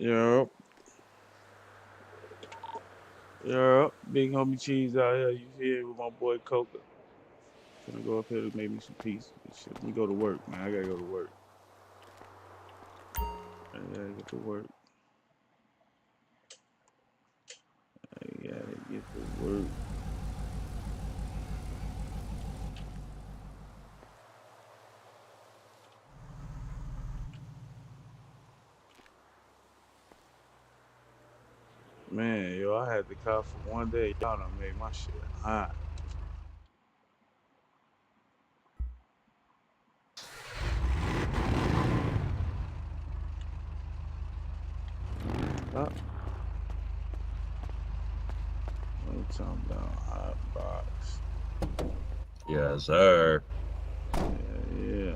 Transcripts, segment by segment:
Yup, yup. Big homie cheese out here. You here with my boy Coca? Finna go up here to make me some peace. Shit, let me go to work, man. I gotta go to work. I gotta get to work. I gotta get to work. Man, yo, I had to cop for one day. Y'all done made my shit hot. What you talking about? Hot box. Yes, sir. Yeah, yeah.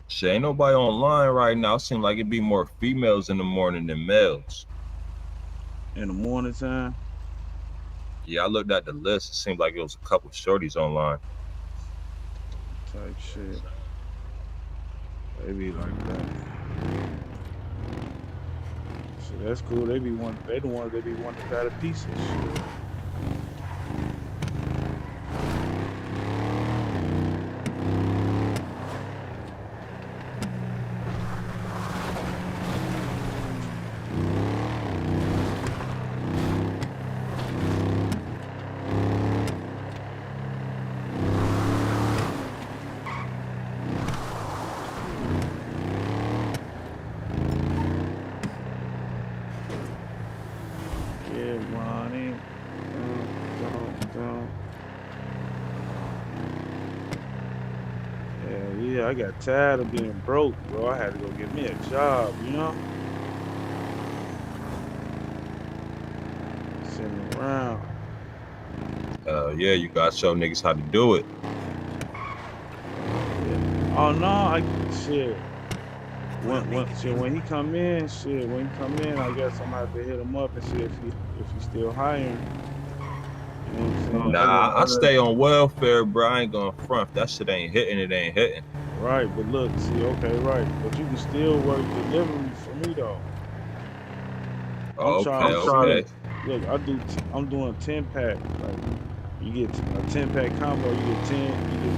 Shit, ain't nobody online right now. Seems like it'd be more females in the morning than males. In the morning time, Yeah, I looked at the list. It seemed like it was a couple shorties online. type shit. They be like that. Shit, that's cool. They be one. They the ones that be wanting to buy the pieces. Shit. Get money. Dun. Yeah, yeah. I got tired of being broke, bro. I had to go get me a job. Sitting around. Yeah, you gotta show niggas how to do it. Yeah. Oh no, I shit. When he come in, shit. When he come in, I guess I'm gonna have to hit him up and see if he's still hiring. You know what I'm saying? Nah, I stay on welfare, bro. I ain't gonna front. If that shit ain't hitting, it ain't hitting. Right, but look, see, okay, right, but you can still work delivery for me though. I'm Okay, trying to see. okay. Look, I'm doing 10 pack. Like you get a 10 pack combo. You get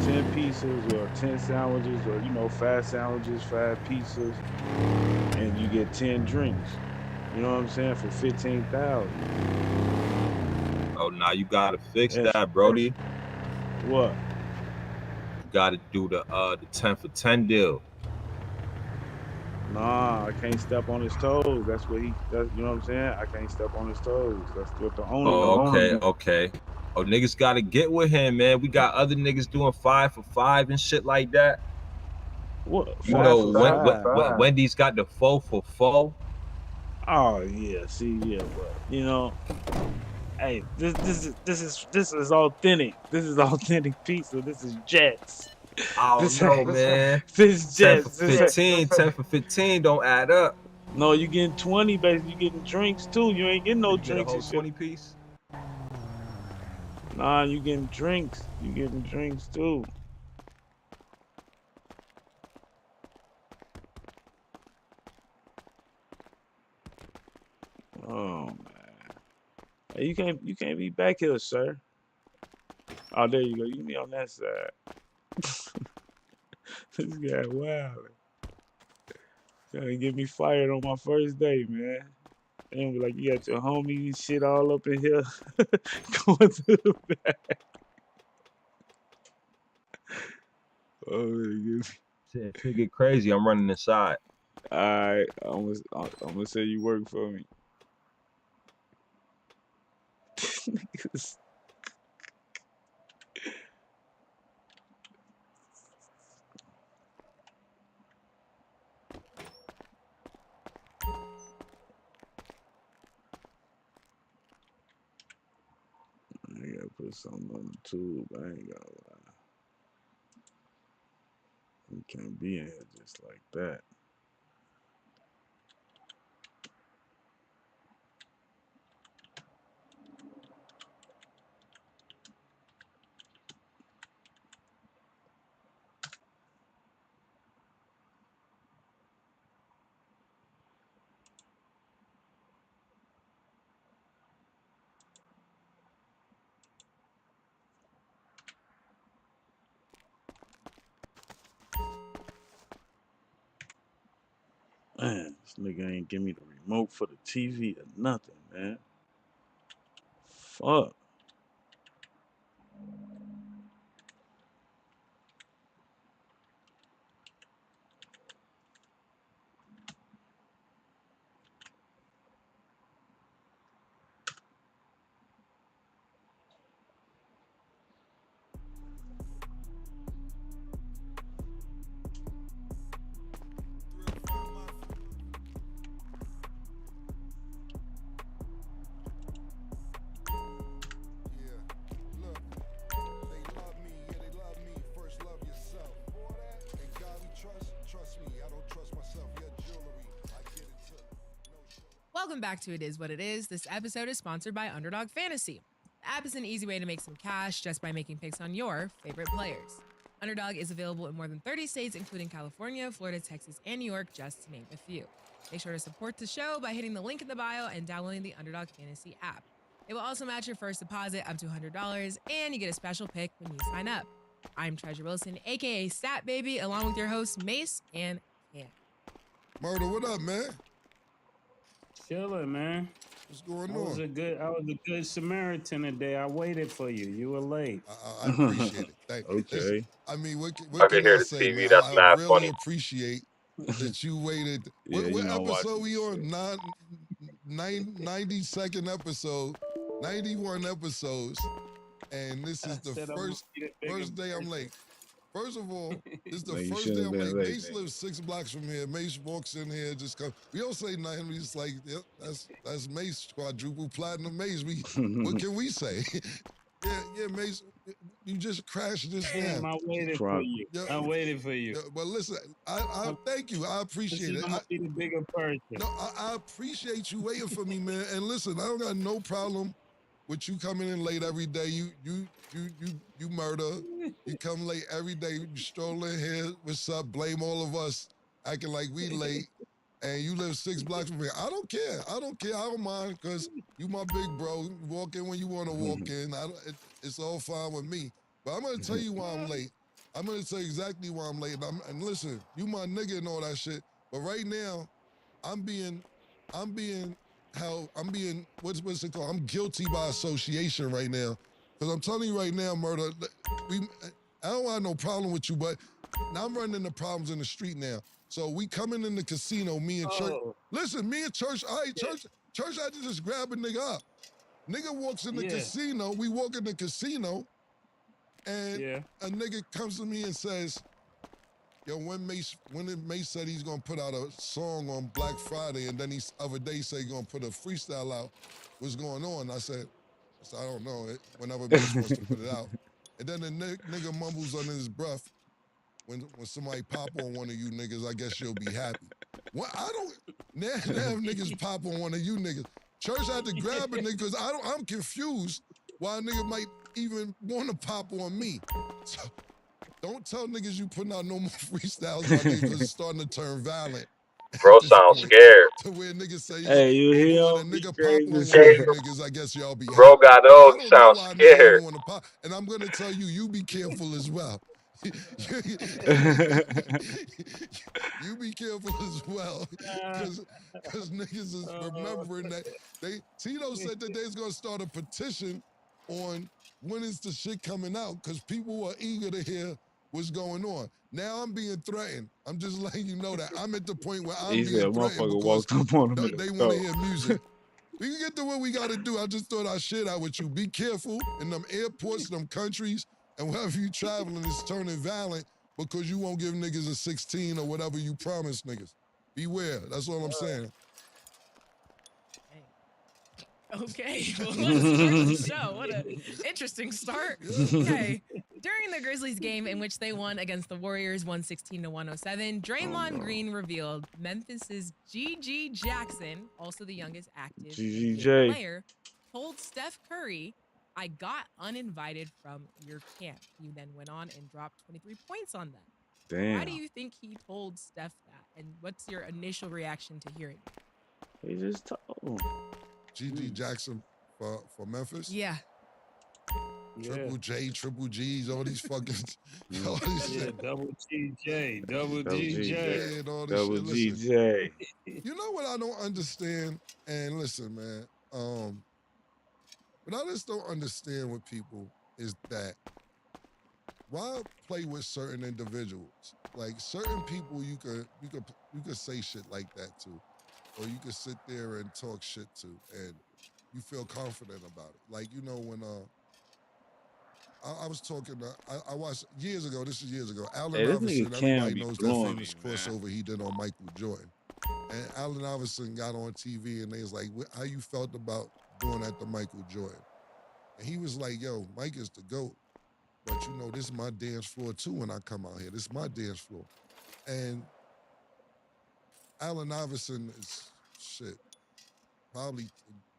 10 pieces or 10 sandwiches or 5 sandwiches, 5 pizzas, and you get 10 drinks. You know what I'm saying for 15,000. Oh, now you gotta fix That's that, Brody. what. You gotta do the 10 for 10 deal. Nah, I can't step on his toes. That's what he. That's you know what I'm saying. I can't step on his toes. That's what the owner Oh, do. okay, okay. Oh, niggas gotta get with him, man. We got other niggas doing 5 for 5 and shit like that. What You five know, for five? Wendy's got the 4 for 4. Oh yeah, see yeah, but hey, this is authentic. This is authentic pizza. This is Jets. I don't This know, ain't man. this 10 for Jets. This ain't, 15, 10 for 15 don't add up. no, you getting 20, basically. You getting drinks too. You ain't getting So no you get a drinks whole and shit. 20 piece? Nah, you getting drinks. You getting drinks too. Oh man, hey, you can't be back here, sir. Oh, there you go. You can be on that side. This guy, wow, trying to get me fired on my first day, man. And be like, you got your homie and shit all up in here going to the back. Oh, my God. Shit get crazy. I'm running inside. All right, I'm gonna say you work for me. I gotta put something on the tube. I ain't gonna lie. You can't be in here just like that. Nigga ain't give me the remote for the TV or nothing, man. Fuck. Welcome back to It Is What It Is. This episode is sponsored by Underdog Fantasy. The app is an easy way to make some cash just by making picks on your favorite players. Underdog is available in more than 30 states, including California, Florida, Texas, and New York, just to name a few. Make sure to support the show by hitting the link in the bio and downloading the Underdog Fantasy app. It will also match your first deposit up to $100, and you get a special pick when you sign up. I'm Treasure Wilson, aka Stat Baby, along with your hosts Mace and Cam. Murder, what up, man? Chilling, man. What's going I was on? a good Samaritan today. I waited for you. You were late. I appreciate it. Listen, Okay. I mean, what I can can I hear the say, TV. man? That's I mad really funny. appreciate that you waited. Yeah, What I'm episode watching we this on? shit. 92nd episode, 91 episodes, and this is the first day I'm late. First of all, this is the Man, you first shouldn't day have I'm been late. late, Mace man. lives 6 blocks from here. Mace walks in here, just come. We don't say nothing. We just like, yep, that's Mace, quadruple platinum Mace. What can we say? yeah, Mace, you just crashed this Damn, now. I waited for Frog. you. Yeah. I waited for you. Yeah, but listen, I thank you. I appreciate it. I'm gonna be the bigger person. No, I appreciate you waiting for me, man. And listen, I don't got no problem with you coming in late every day. You murder. You come late every day. You stroll in here. What's up? Blame all of us, acting like we late. And you live 6 blocks from here. I don't care. I don't mind, because you my big bro. You walk in when you want to walk in. It's all fine with me. But I'm going to tell you why I'm late. I'm going to tell you exactly why I'm late. And listen, you my nigga and all that shit. But right now, I'm being what's it called? I'm guilty by association right now. Because I'm telling you right now, Murder, I don't have no problem with you, but now I'm running into problems in the street now. So we coming in the casino, me and Church. Listen, me and Church, all right, Church had to just grab a nigga up. Nigga walks in the casino, we walk in the casino, and a nigga comes to me and says, yo, when Mace said he's gonna put out a song on Black Friday, and then he other day said he's gonna put a freestyle out, what's going on? I said, I don't know. Whenever Mace wants to put it out. And then the nigga mumbles under his breath, when somebody pop on one of you niggas, I guess you'll be happy. What? I don't, now niggas pop on one of you niggas. Church had to grab a nigga, because I'm confused why a nigga might even want to pop on me. So, don't tell niggas you putting out no more freestyles about me, because it's starting to turn violent. Bro sounds scared. To where niggas say, hey, you hear when a him? nigga pop on one of Crazy. you niggas, I guess y'all be happy. Bro got old. I don't know Sounds why niggas scared. even want to pop. And I'm going to tell you, you be careful as well. You be careful as well, because niggas is remembering that Tito said that they's gonna start a petition on when is the shit coming out, because people are eager to hear what's going on. Now I'm being threatened. I'm just letting you know that I'm at the point where I'm He said, being threatened motherfucker because walked up on him in they the want to store. hear music. We can get to what we got to do. I just thought I'd share that with you. Be careful in them airports, them countries, and wherever you traveling, it's turning violent because you won't give niggas a 16 or whatever you promised niggas. Beware. That's all I'm saying. Okay, well, let's start the show. What an interesting start. Okay. During the Grizzlies game, in which they won against the Warriors 116-107, Draymond Green revealed Memphis's GG Jackson, also the youngest active GGJ player, told Steph Curry, I got uninvited from your camp. He then went on and dropped 23 points on them. Damn. Why do you think he told Steph that? And what's your initial reaction to hearing that? He just told. GG Jackson for Memphis? Yeah. Yeah. Triple G's, all these fucking, all Mm. this Yeah, shit. double GJ, double Double G, GJ. Yeah, and all this double shit. Listen, GJ. you know what I don't understand? And listen, man, what I just don't understand with people is that why play with certain individuals? Like certain people you could say shit like that to. Or you could sit there and talk shit to and you feel confident about it. Like, you know, when I was talking to, I watched years ago, this is years ago, Allen Hey, this nigga Iverson, Cam everybody be knows that blowing famous me, man. crossover he did on Michael Jordan. And Allen Iverson got on TV and they was like, how you felt about doing that to Michael Jordan? And he was like, yo, Mike is the GOAT. But you know, this is my dance floor too when I come out here. This is my dance floor. And Allen Iverson is shit, probably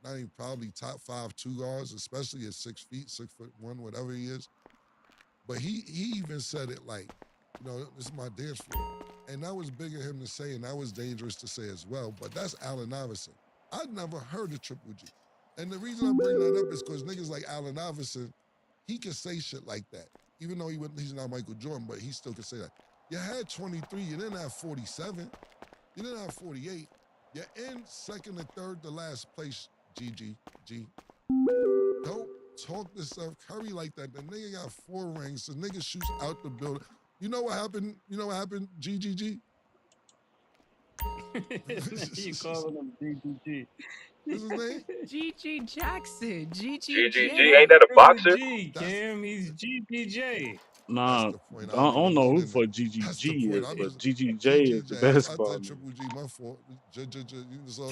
not even probably top 5 two guards, especially at 6 feet, 6'1", whatever he is. But he even said it like, you know, this is my dance floor. And that was big of him to say, and that was dangerous to say as well. But that's Allen Iverson. I'd never heard of Triple G. And the reason I bring that up is because niggas like Allen Iverson, he can say shit like that. Even though he's not Michael Jordan, but he still can say that. You had 23, you didn't have 47, you didn't have 48. You're in second and third to last place, G. Don't talk to Steph Curry like that. The nigga got 4 rings. The nigga shoots out the building. You know what happened? You know what happened, GGG? You calling him GGG. What's his name? GG Jackson, GGG, GGJ. ain't that a Triple boxer? G, That's Cam. He's GPJ. that's Nah, the point. I I don't don't even know know who the for nigga. That's the GGG point. is, I'm but just GGJ is the GGJ. I basketball said nigga. Triple G. My fault. You saw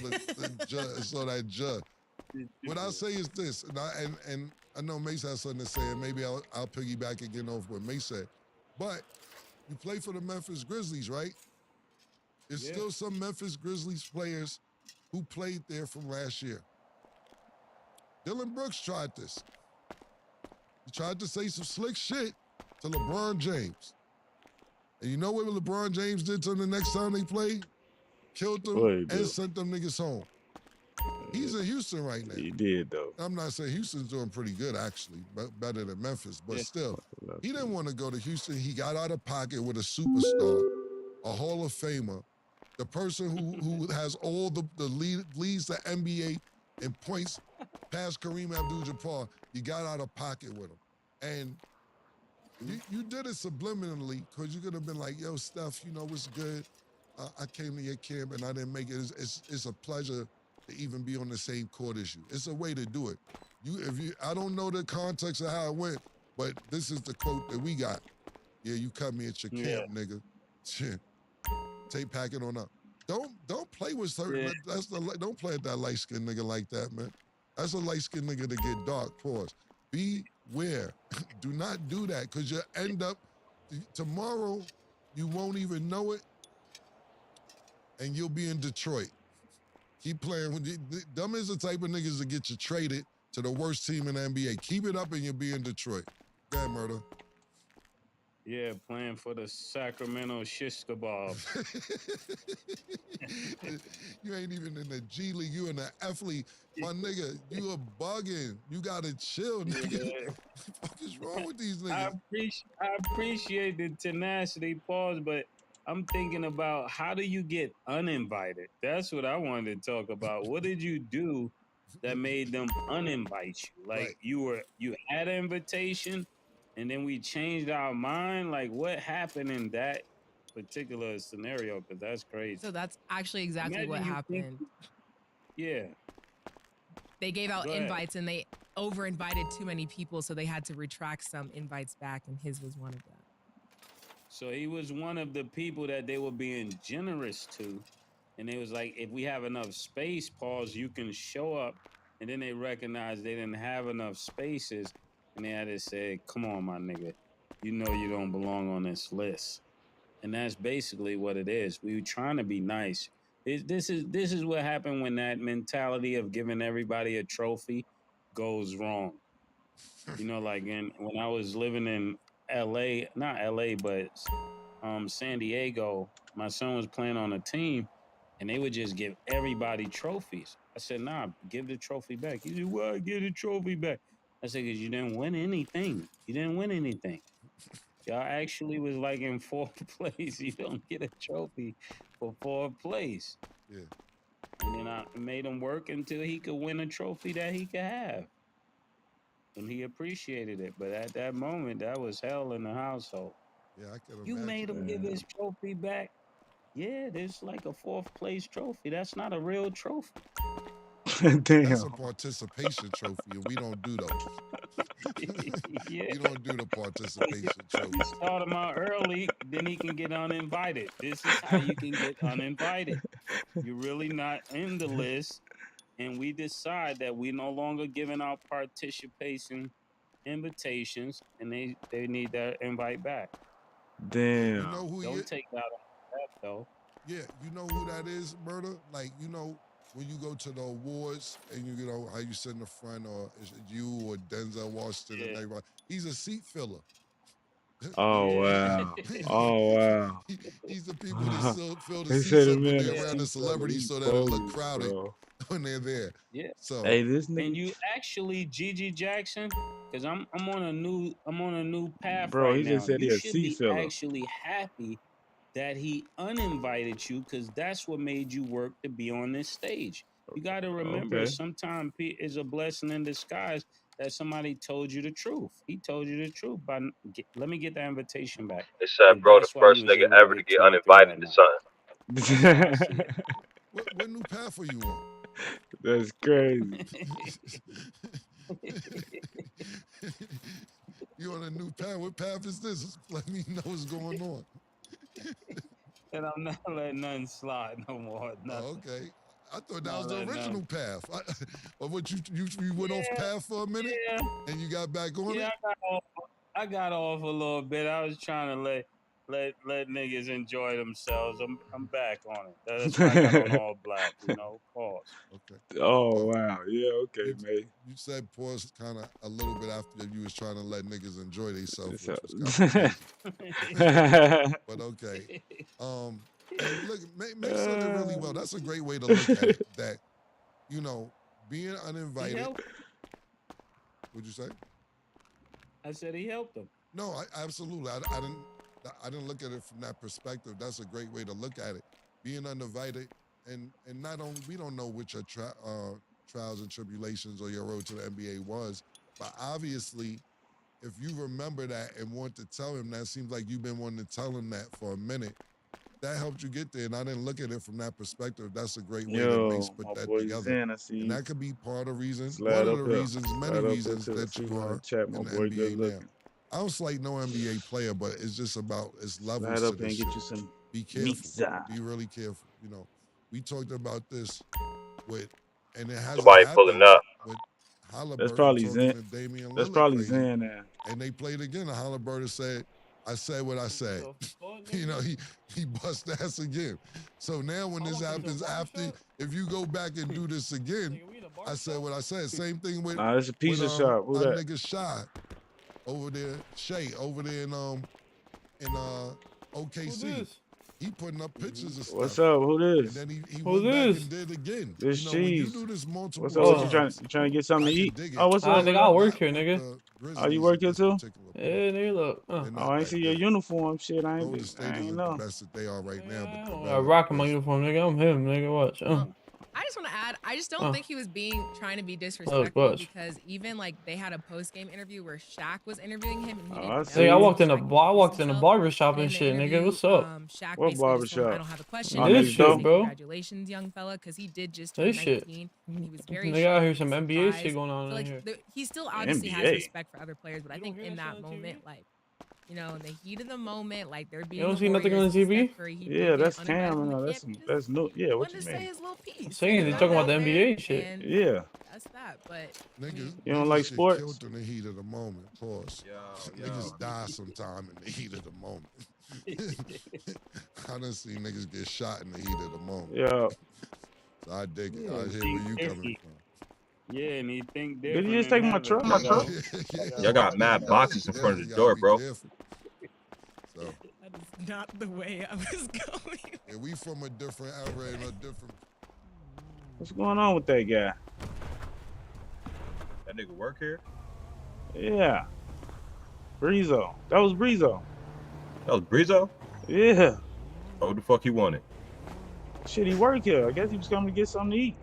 saw that J. What I say is this, and I know Mace has something to say, and maybe I'll piggyback again off what Mace said. But you play for the Memphis Grizzlies, right? There's Yeah. still some Memphis Grizzlies players who played there from last year. Dylan Brooks tried this. He tried to say some slick shit to LeBron James. And you know what LeBron James did to him the next time they played? Killed them What he and do? sent them niggas home. He's in Houston right now. He did though. I'm not saying Houston's doing pretty good, actually, but better than Memphis. But Yeah. still, he didn't want to go to Houston. He got out of pocket with a superstar, a Hall of Famer, the person who has all the leads the NBA in points past Kareem Abdul-Jabbar. You got out of pocket with him. And you did it subliminally because you could have been like, yo, Steph, you know what's good? I came to your camp and I didn't make it. It's a pleasure to even be on the same court as you. It's a way to do it. I don't know the context of how it went, but this is the quote that we got. Yeah, you cut me at your Yeah. camp, nigga. Shit. Take packet on up. Don't play with certain. Yeah. Don't play at that light skinned nigga like that, man. That's a light skinned nigga to get dark. Pause. Beware. Do not do that because you end up tomorrow. You won't even know it, and you'll be in Detroit. Keep playing with them is the type of niggas that get you traded to the worst team in the NBA. Keep it up, and you'll be in Detroit. Go ahead, Murder. Yeah, playing for the Sacramento Shish Kebab. You ain't even in the G League. You in the F League. My nigga, you are bugging. You gotta chill, nigga. Yeah. What the fuck is wrong with these I niggas? appreciate the tenacity, pause, but I'm thinking about how do you get uninvited? That's what I wanted to talk about. What did you do that made them uninvite you? Like Right. you had an invitation and then we changed our mind? Like what happened in that particular scenario? Because that's crazy. So that's actually exactly what Imagine you think, happened. yeah, They gave out go ahead. invites and they over invited too many people, so they had to retract some invites back, and his was one of them. So he was one of the people that they were being generous to. And they was like, if we have enough space, pause, you can show up. And then they recognized they didn't have enough spaces. And they had to say, come on, my nigga. You know you don't belong on this list. And that's basically what it is. We were trying to be nice. This is what happened when that mentality of giving everybody a trophy goes wrong. You know, like when I was living in LA, not LA, but San Diego, my son was playing on a team and they would just give everybody trophies. I said, nah, give the trophy back. He said, well, give the trophy back. I said, because you didn't win anything. You didn't win anything. Y'all actually was like in fourth place. You don't get a trophy for fourth place. Yeah. And then I made him work until he could win a trophy that he could have. And he appreciated it. But at that moment, that was hell in the household. Yeah, I can You made him give Yeah. his trophy back. Yeah, there's like a fourth place trophy. That's not a real trophy. That's Damn. a participation trophy, and we don't do those. Yeah. We don't do the participation trophy. You start him out early, then he can get uninvited. This is how you can get uninvited. You're really not in the list, and we decide that we're no longer giving out participation invitations, and they need that invite back. You Damn. know who he Don't is? take that on that though. Yeah, you know who that is, Murder? Like, you know, when you go to the awards and you know how you sit in the front, or is it you or Denzel Washington and Yeah. everybody? He's a seat filler. Oh Yeah. wow. Oh wow. He's the people that still fill the They seats said a up when man they're a around the seat fella. celebrities He so that it look bogus, crowded bro. when they're there. Yeah. So Hey, this And nigga, you actually Gigi Jackson, because I'm on a new path bro, right he now. just said he You a should seat be filler. actually happy that he uninvited you, because that's what made you work to be on this stage. You got to remember, Okay. sometimes it's a blessing in disguise that somebody told you the truth. He told you the truth. But let me get that invitation back. They said, And bro, the that's why you first was nigga able to ever to get get 2 or 3 uninvited that to night. something. That's how I see it. what new path are you on? That's crazy. You on a new path? What path is this? Let me know what's going on. And I'm not letting nothing slide no more. Nothing. Oh, okay. I thought that Not was the letting original nothing. path. Or what you went off Yeah, path for a minute yeah, and you got back on yeah. it? I got off a little bit. I was trying to let niggas enjoy themselves. I'm back on it. That's why I got on all black. Pause. Okay. Oh Well, wow. Yeah, okay, you mate. you said pause kind of a little bit after you was trying to let niggas enjoy themselves, So, which was kind of crazy. But okay. And look, May said it really well. That's a great way to look at it. That you know, being He uninvited. helped. What'd you say? I said he helped them. No, I absolutely. I didn't look at it from that perspective. That's a great way to look at it. Being uninvited, and not only we don't know what your trials and tribulations or your road to the NBA was, but obviously, if you remember that and want to tell him that, seems like you've been wanting to tell him that for a minute. That helped you get there, and I didn't look at it from that perspective. That's a great way that Mace yo, put my that boy together, Zen, I see and you. that could be part of reason, one Slide of up the here. reasons, many Slide up here reasons too. that See you you in the are chat, my in the boy. Good NBA now. looking. I don't slight no NBA player, but it's just about it's levels Slide to up here this and get shit. you some Be careful. pizza. Be really careful. We talked about this with, and it hasn't Somebody pulling happened up. with That's Halliburton probably talking Zen. to Damian That's Lillard probably crazy, Zen now. and they played again. And Halliburton said, "I said what I said." He bust ass again. So now when this happens after, if you go back and do this again, I said what I said. Same thing with Nah, it's a pizza shop. Who our that? nigga Shy over there, Shay over there in OKC. He putting up pictures of What's stuff. up? Who And this? then he Who went back this? and did again. This When you cheese. do this What's multiple up? What times, you trying to get something I to can eat? dig it. Oh, what's up? Ah, What's nigga, I up? work Not here, with nigga. the Oh, you Grizzlies work at here this too? particular Yeah, point. nigga, look. They're Oh, not I ain't that see your good. uniform. Shit, Golden State I ain't isn't the know. best that they are right now, but they're I better than rock my Grizzlies. uniform, nigga. I'm him, nigga. Watch. I just want to add, I just don't think he was trying to be Look, disrespectful, watch. because even like they had a post game interview where Shaq was interviewing him and he Oh, didn't I know. see. Nigga, I Shaq walked introduced in a himself, barber shop and and in the shit, nigga. interview, What's up? Shaq What basically just told him, "I barbershop? don't have a question." Oh, He This next was just shit, door? saying, bro. "Congratulations, young fella," because he did just turn This shit. 19 and he was very Nigga, I hear shocked some and NBA shit surprised. going on So in like, here. he still obviously has NBA. respect for other players, but I think in that moment, like, in the heat of the moment, like they're You being don't the see nothing Warriors, on the and Steph TV? Curry, he Yeah, did get that's uninvited Cam from and the all. camp. He just That's new. Yeah, what wanted you to say mean? his little piece. Saying He he's got talking it about out the there, NBA shit. and Yeah. that's that. But I Niggas, mean, You don't niggas like get sports? killed in the heat of the moment. Pause. Niggas die sometime in the heat of the moment. I done seen niggas get shot in the heat of the moment. Yeah. So I dig it. Yeah, I hear where you coming from. Yeah, and he think Did he different just than take my heaven. truck? Y'all got mad boxes in front of the You gotta door, be bro. careful. So that is not the way I was going. yeah, we from a different era and a different. What's going on with that guy? That nigga work here? Yeah, Breezo. That was Breezo. That was Brizo? Yeah. Oh, the fuck he wanted? Shit, he work here. I guess he was coming to get something to eat.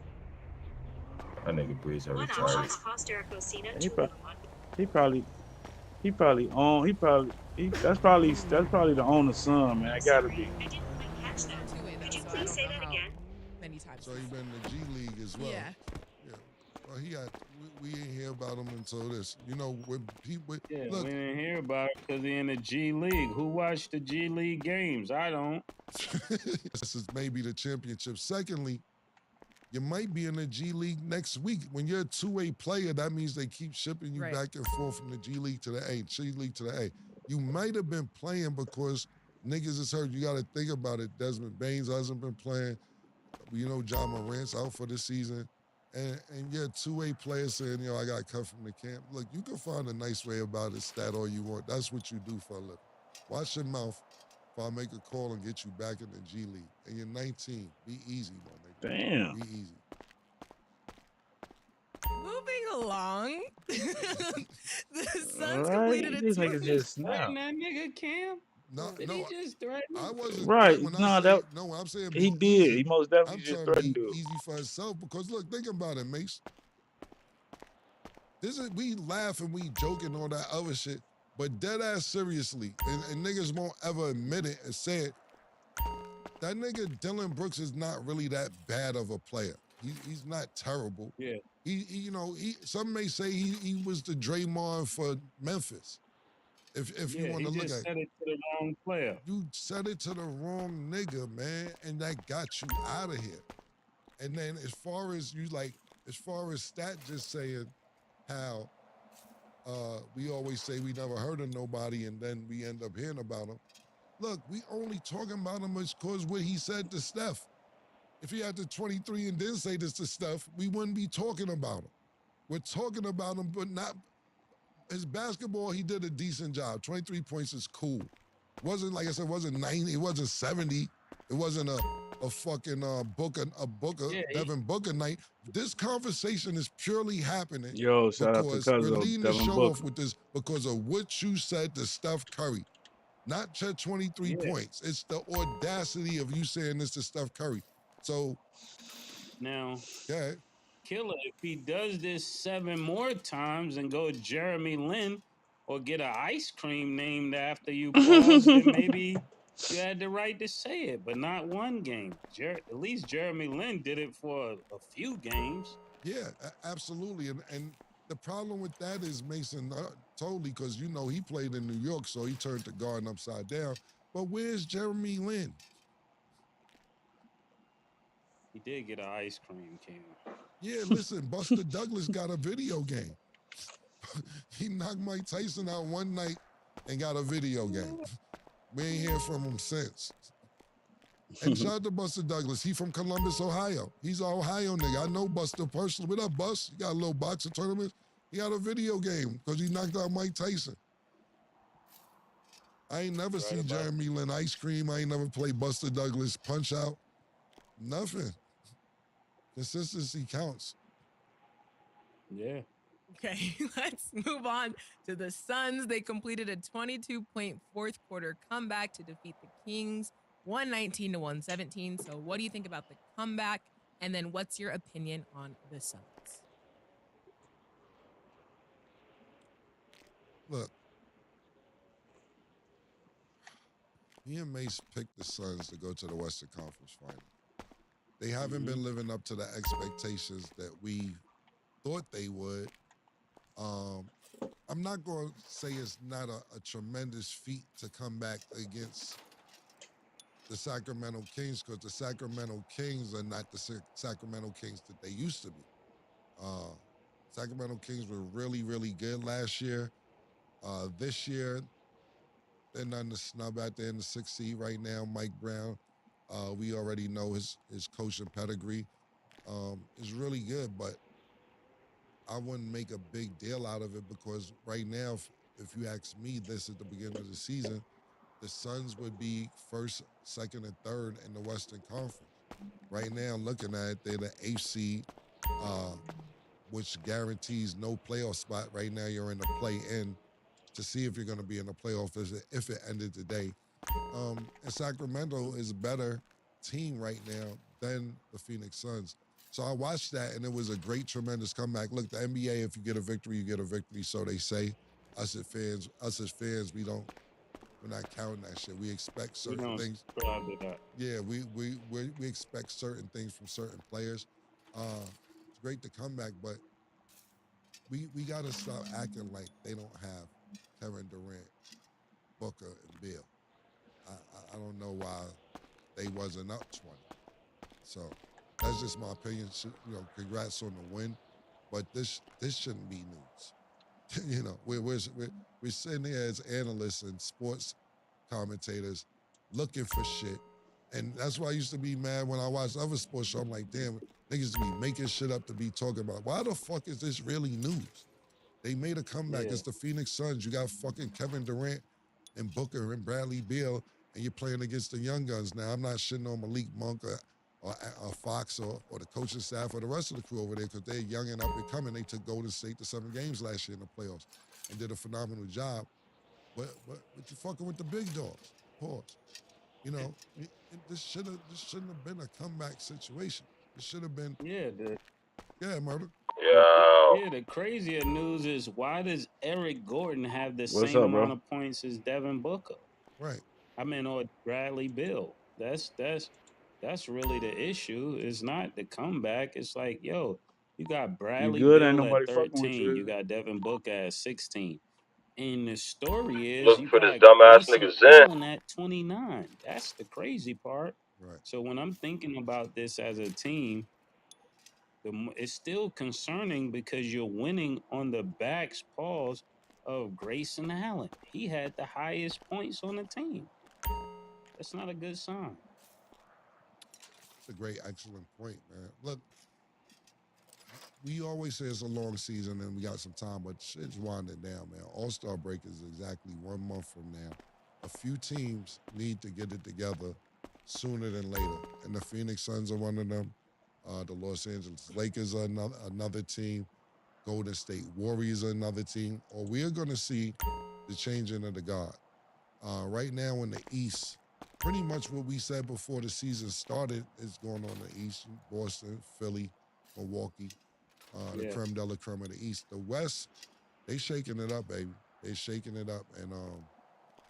That nigga Brizo One retarded. options cost Ericosina He, to pro- one. he probably that's probably the owner's son, man. It gotta Sorry, be. I didn't quite catch that. I'm two-way though, Could you so I please don't say know that how again? many times. So he been in the G League as well. Yeah. Yeah. Well, he got. We ain't hear about him until this. You know, when people Yeah, look. we didn't hear about it because he in the G League. Who watched the G League games? I don't. This is maybe the championship. Secondly, you might be in the G League next week. When you're a two-way player, that means they keep shipping you Right. back and forth from the G League to the A, G League to the A. You might have been playing because niggas is hurt. You got to think about it. Desmond Baines hasn't been playing. You know, John Morant's out for the season. And you're a two-way player saying, you know, I got cut from the camp. Look, you can find a nice way about it, stat all you want. That's what you do for a living. Watch your mouth if I make a call and get you back in the G League. And you're 19. Be easy, my nigga. Damn. Be easy. Moving along, the All Suns right. completed a This nigga just Threaten snap. that nigga Cam? No, Did no, he just threaten I him? wasn't Right. when I No, say that no. When I'm saying he be did. He easy, most I'm definitely just trying to threatened be to. easy for himself because look, think about it, Mace. This is we laugh and we joke and all that other shit, but dead ass seriously, and niggas won't ever admit it and say it. That nigga Dylan Brooks is not really that bad of a player. He's not terrible. Yeah. You know, some may say he was the Draymond for Memphis. If you Yeah, want he to look just at said it to the wrong player. you said it to the wrong nigga, man, and that got you out of here. And then as far as Stat just saying how we always say we never heard of nobody and then we end up hearing about him. Look, we only talking about him because what he said to Steph. If he had the 23 and didn't say this to Steph, we wouldn't be talking about him. We're talking about him, but not his basketball. He did a decent job. 23 points is cool. Wasn't like I said, wasn't 90. It wasn't 70. It wasn't a fucking Booker Yeah, Devin Booker night. This conversation is purely happening Yo, shout out to because we're Cuzzo, leading the Devin show off Booker. with this because of what you said to Steph Curry. Not just 23 yeah. points. It's the audacity of you saying this to Steph Curry. So, Now, yeah. Killer, if he does this 7 more times and go Jeremy Lin or get an ice cream named after you, pause, then maybe you had the right to say it, but not one game. At least Jeremy Lin did it for a few games. Yeah, absolutely. And the problem with that is Mason totally because you know he played in New York, so he turned the garden upside down. But where's Jeremy Lin? He did get an ice cream can. Yeah, listen, Buster Douglas got a video game. He knocked Mike Tyson out one night and got a video game. We ain't hear from him since. And shout out to Buster Douglas. He from Columbus, Ohio. He's an Ohio nigga. I know Buster personally. What up, Bus? He got a little boxing tournament. He had a video game because he knocked out Mike Tyson. I ain't never seen Jeremy Lin ice cream. I ain't never played Buster Douglas punch out. Nothing. Consistency counts. Yeah. Okay, let's move on to the Suns. They completed a 22-point fourth quarter comeback to defeat the Kings, 119 to 117. So, what do you think about the comeback? And then, what's your opinion on the Suns? Look, me and Mace picked the Suns to go to the Western Conference Final. They haven't been living up to the expectations that we thought they would. I'm not going to say it's not a tremendous feat to come back against the Sacramento Kings because the Sacramento Kings are not the Sacramento Kings that they used to be. Sacramento Kings were really, really good last year. This year, they're nothing to snub at. They're in the 6th seed right now. Mike Brown, we already know his coaching pedigree is really good, but I wouldn't make a big deal out of it because right now, if you ask me this at the beginning of the season, the Suns would be first, second, and third in the Western Conference. Right now, looking at it, they're the 8th seed. which guarantees no playoff spot. Right now, you're in the play-in to see if you're going to be in the playoff if it ended today. And Sacramento is a better team right now than the Phoenix Suns. So I watched that, and it was a great, tremendous comeback. Look, the NBA, if you get a victory, you get a victory. So they say. Us as fans, we're not counting that shit. We expect We certain don't things. subscribe to that. Yeah, we expect certain things from certain players. It's great to come back, but we got to stop acting like they don't have Kevin Durant, Booker, and Bill. I don't know why they wasn't up 20. So that's just my opinion. Congrats on the win, but this shouldn't be news. We're sitting here as analysts and sports commentators looking for shit. And that's why I used to be mad when I watched other sports shows. I'm like, damn, niggas be making shit up to be talking about. Why the fuck is this really news? They made a comeback. Yeah. It's the Phoenix Suns. You got fucking Kevin Durant and Booker and Bradley Beal, and you're playing against the young guns. Now, I'm not shitting on Malik Monk or Fox or the coaching staff or the rest of the crew over there because they're young and up and coming. They took Golden State to 7 games last year in the playoffs and did a phenomenal job. But you fucking with the big dogs. Pause. This shouldn't have been a comeback situation. This should have been murder. The crazier news is why does Eric Gordon have the What's same up, amount bro? of points as Devin Booker? Right. Or Bradley Bill. That's really the issue. It's not the comeback. It's like, yo, you got You Bradley good? Ain't Bill at nobody fucking with 13. you, You is it? got Devin Booker at 16. And the story is Looking you for this got dumbass Grayson nigga Zen. Allen at 29. That's the crazy part. Right. So when I'm thinking about this as a team, it's still concerning because you're winning on the backs pause of Grayson Allen. He had the highest points on the team. That's not a good sign. It's a great, excellent point, man. Look, we always say it's a long season and we got some time, but shit's winding down, man. All-Star break is exactly 1 month from now. A few teams need to get it together sooner than later, and the Phoenix Suns are one of them. The Los Angeles Lakers are another team. Golden State Warriors are another team. Or we are going to see the changing of the guard. Right now in the East, pretty much what we said before the season started is going on in the East. Boston, Philly, Milwaukee, the creme de la creme of the East. The West, they shaking it up, baby. They shaking it up. And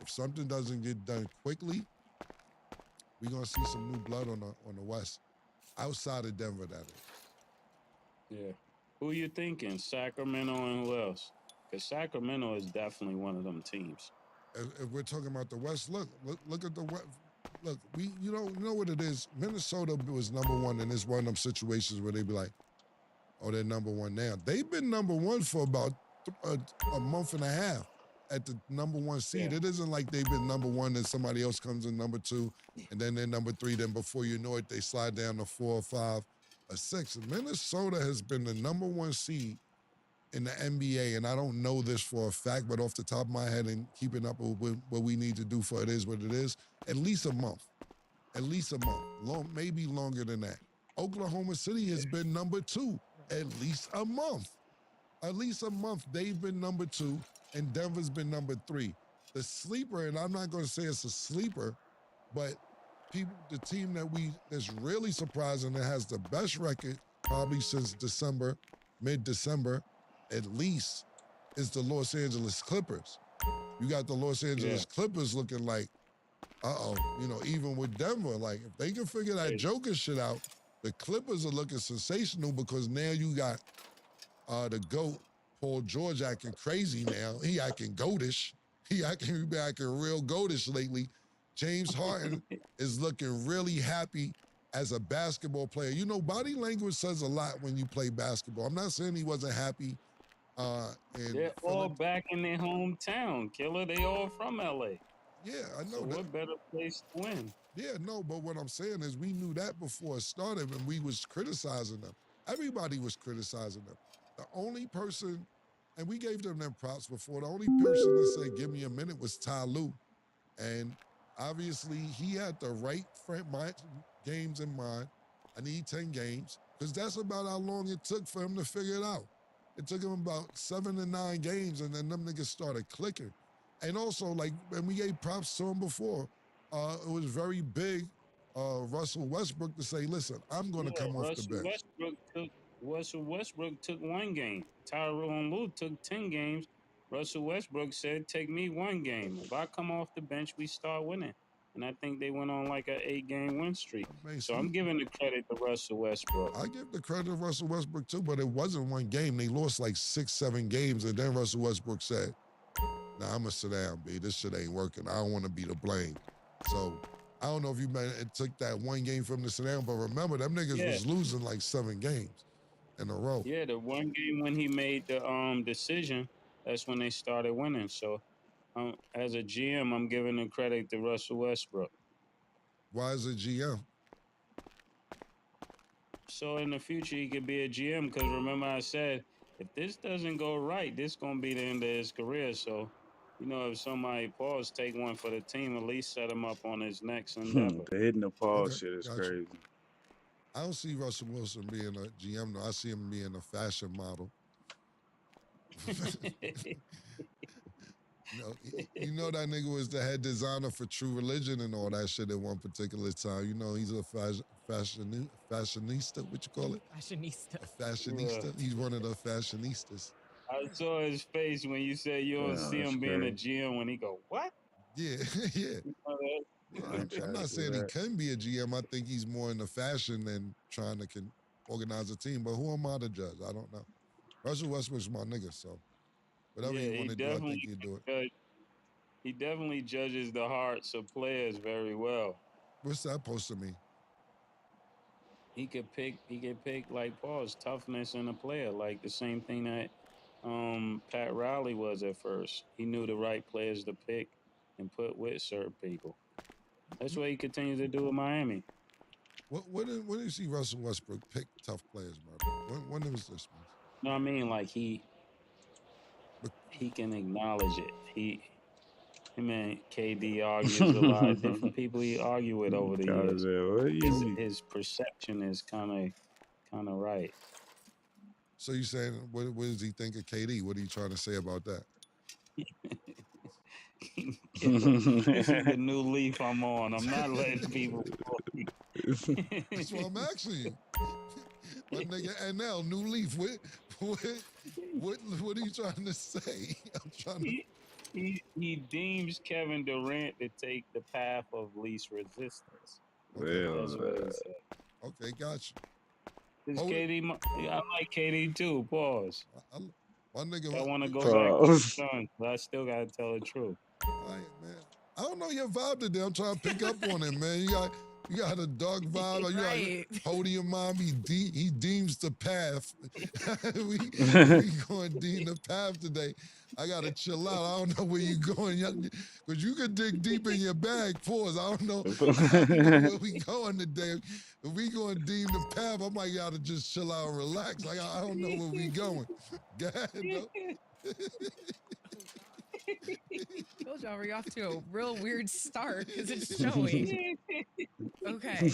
if something doesn't get done quickly, we're gonna see some new blood on the West. Outside of Denver, that is. Yeah. Who you thinking? Sacramento and who else? Because Sacramento is definitely one of them teams. If we're talking about the West, look at the West. Look, you know what it is. Minnesota was number one, and it's one of them situations where they be like, "Oh, they're number one now." They've been number one for about a month and a half at the number one seed. Yeah. It isn't like they've been number one and somebody else comes in number two, and then they're number three. Then before you know it, they slide down to 4 or 5 or 6. Minnesota has been the number one seed in the NBA, and I don't know this for a fact, but off the top of my head and keeping up with what we need to do for it is what it is, at least a month. At least a month. Maybe longer than that. Oklahoma City has been number 2 at least a month. At least a month they've been number 2, and Denver's been number 3. The sleeper, and I'm not going to say it's a sleeper, but the team that's really surprising that has the best record probably since December, mid-December, at least, is the Los Angeles Clippers. You got the Los Angeles Clippers looking like, even with Denver, like if they can figure that Joker shit out, the Clippers are looking sensational because now you got the GOAT, Paul George, acting crazy now. He acting goatish. He been acting real goatish lately. James Harden is looking really happy as a basketball player. You know, body language says a lot when you play basketball. I'm not saying he wasn't happy. They're all back in their hometown, Killer. They all from LA. Yeah, I know so that. What better place to win? Yeah, no, but what I'm saying is we knew that before it started and we was criticizing them. Everybody was criticizing them. The only person, and we gave them props before, the only person that said, give me a minute was Ty Lue. And obviously he had the right games in mind. I need 10 games because that's about how long it took for him to figure it out. It took him about 7 to 9 games, and then them niggas started clicking. And also, like, when we gave props to him before, it was very big, Russell Westbrook to say, listen, I'm going to Yeah, come off the bench. Russell Westbrook took 1 game. Tyrone Lue took 10 games. Russell Westbrook said, "Take me 1 game. If I come off the bench, we start winning." And I think they went on like an 8-game win streak. Man, So see, I'm giving the credit to Russell Westbrook. I give the credit to Russell Westbrook too, but it wasn't 1 game. They lost like 6, 7 games, and then Russell Westbrook said, "Nah, I'm gonna sit down, B. This shit ain't working. I don't want to be the blame." So I don't know if you meant it took that 1 game from the sit down, but remember, them niggas Yeah. was losing like 7 games in a row. Yeah, the 1 game when he made the decision, that's when they started winning. So as a GM, I'm giving the credit to Russell Westbrook. Why is it GM? So in the future, he could be a GM because remember I said, if this doesn't go right, this going to be the end of his career. So, if somebody take one for the team, at least set him up on his next endeavor. The hitting the pause Okay, shit is gotcha. crazy. I don't see Russell Wilson being a GM, though. I see him being a fashion model. You know that nigga was the head designer for True Religion and all that shit at one particular time. You know, he's a fashionista. What you call it? Fashionista. A fashionista. Yeah. He's one of the fashionistas. I saw his face when you said you don't see that's him being a crazy. GM when he go, what? Yeah, yeah. I ain't trying I'm to not do saying he that. can be a GM. I think he's more into fashion than trying to organize a team. But who am I to judge? I don't know. Russell Westbrook's my nigga, so whatever Yeah, you want to do, I think he'd do it. He definitely judges the hearts of players very well. What's that supposed to mean? He could pick like Paul's toughness in a player, like the same thing that Pat Riley was at first. He knew the right players to pick and put with certain people. That's what he continues to do with Miami. When did you see Russell Westbrook pick tough players, Murder? When was this, man? No, I mean like he can acknowledge it. Him and KD argues a lot of different people he argue with over the years. His perception is kind of right. So you saying what does he think of KD? What are you trying to say about that? This is the new leaf I'm on. I'm not letting people. That's what I'm asking you. My nigga NL, new leaf. What are you trying to say? I'm trying to. He deems Kevin Durant to take the path of least resistance. Okay. That's what he said. Okay, gotcha. KD, I like KD too. Pause. My nigga, I want to go back to the Suns, but I still gotta tell the truth. All right, man. I don't know your vibe today. I'm trying to pick up on it, man. You got a dog vibe. You Right. got podium mom. He deems the path. we going to deem the path today. I got to chill out. I don't know where you going. Because you could dig deep in your bag. Pause. I don't know where we going today. If we going to deem the path, I might got to just chill out and relax. I don't know where we going. Go ahead, though. Told y'all we're off to a real weird start because it's showing. Okay.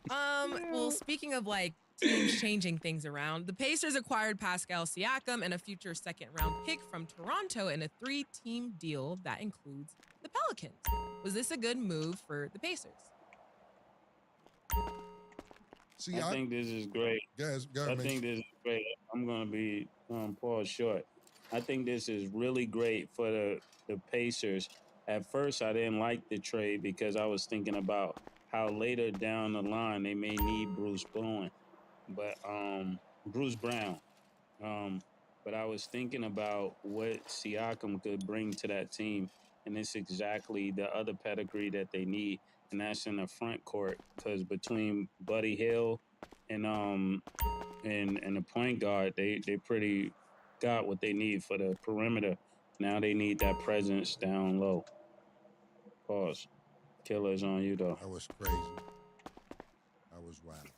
Well, speaking of like teams changing things around, the Pacers acquired Pascal Siakam and a future second-round pick from Toronto in a 3-team deal that includes the Pelicans. Was this a good move for the Pacers? See, I think this is great. I think this is great. I'm gonna be Paul short. I think this is really great for the Pacers. At first, I didn't like the trade because I was thinking about how later down the line they may need Bruce Brown. But but I was thinking about what Siakam could bring to that team, and it's exactly the other pedigree that they need, and that's in the front court. Because between Buddy Hield and the point guard, they pretty got what they need for the perimeter. Now they need that presence down low. Pause. Killer's on you though. That was crazy. That was wild.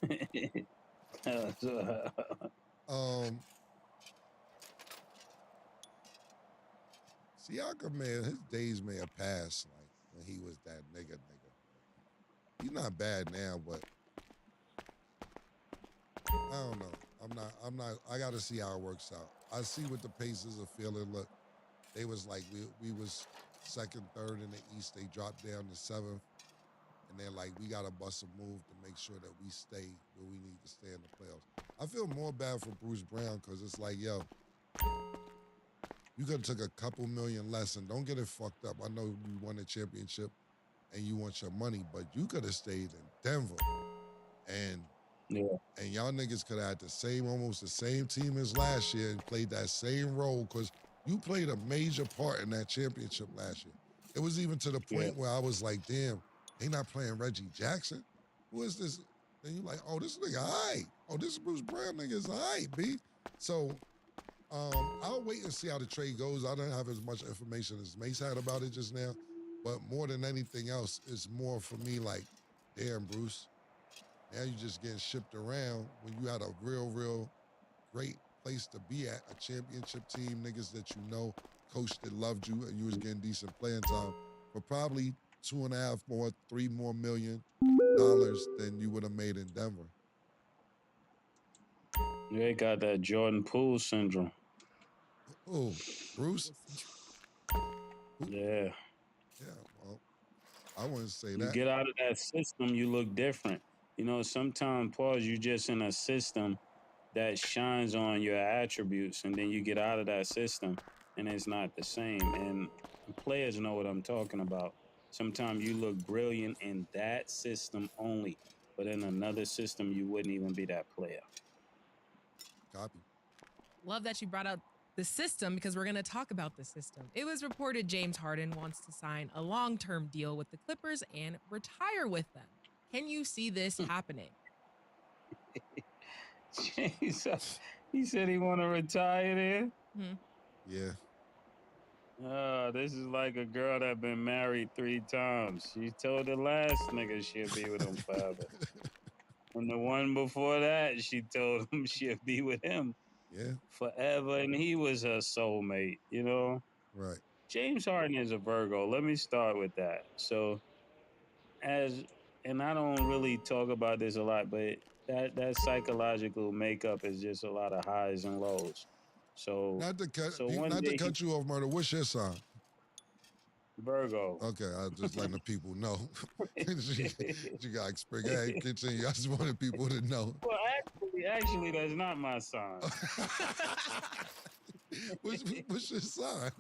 Siakam, man, his days may have passed like when he was that nigga. He's not bad now, but I don't know. I'm not. I got to see how it works out. I see what the Pacers are feeling. Look, they was like we was second, third in the East. They dropped down to seventh, and they're like, we got to bust a move to make sure that we stay where we need to stay in the playoffs. I feel more bad for Bruce Brown because it's like, yo, you could have took a couple million less, and don't get it fucked up. I know you won the championship and you want your money, but you could have stayed in Denver, and Yeah. and y'all niggas could have had the same, almost the same team as last year and played that same role because you played a major part in that championship last year. It was even to the Yeah. point where I was like, damn, they not playing Reggie Jackson? Who is this? Then you like, oh, this nigga, all right. Oh, this Bruce Brown nigga is all right, B. So I'll wait and see how the trade goes. I don't have as much information as Mace had about it just now. But more than anything else, it's more for me like, damn, Bruce, now you just getting shipped around when you had a real great place to be at, a championship team, niggas that you know, coach that loved you, and you was getting decent playing time for probably 2.5 more, $3 more million than you would have made in Denver. They got that Jordan Poole syndrome. Oh, Bruce? Who? Yeah. Yeah, well, I wouldn't say You that. get out of that system, you look different. You know, sometimes, pause, you just in a system that shines on your attributes, and then you get out of that system and it's not the same. And players know what I'm talking about. Sometimes you look brilliant in that system only, but in another system, you wouldn't even be that player. Copy. Love that you brought up the system because we're going to talk about the system. It was reported James Harden wants to sign a long term deal with the Clippers and retire with them. Can you see this happening? Jesus. He said he want to retire there. Yeah. This is like a girl that been married 3 times. She told the last nigga she'll be with him forever. And the one before that, she told him she'll be with him Yeah, forever, and he was her soulmate, you know? right. James Harden is a Virgo. Let me start with that. So, as and I don't really talk about this a lot, but that psychological makeup is just a lot of highs and lows. So Not to cut so one not to day he cut you off, Murder. What's your sign? Virgo. Okay, I just letting the people know. you got expert. Go ahead, continue. I just wanted people to know. Well, actually, that's not my sign. What's your sign?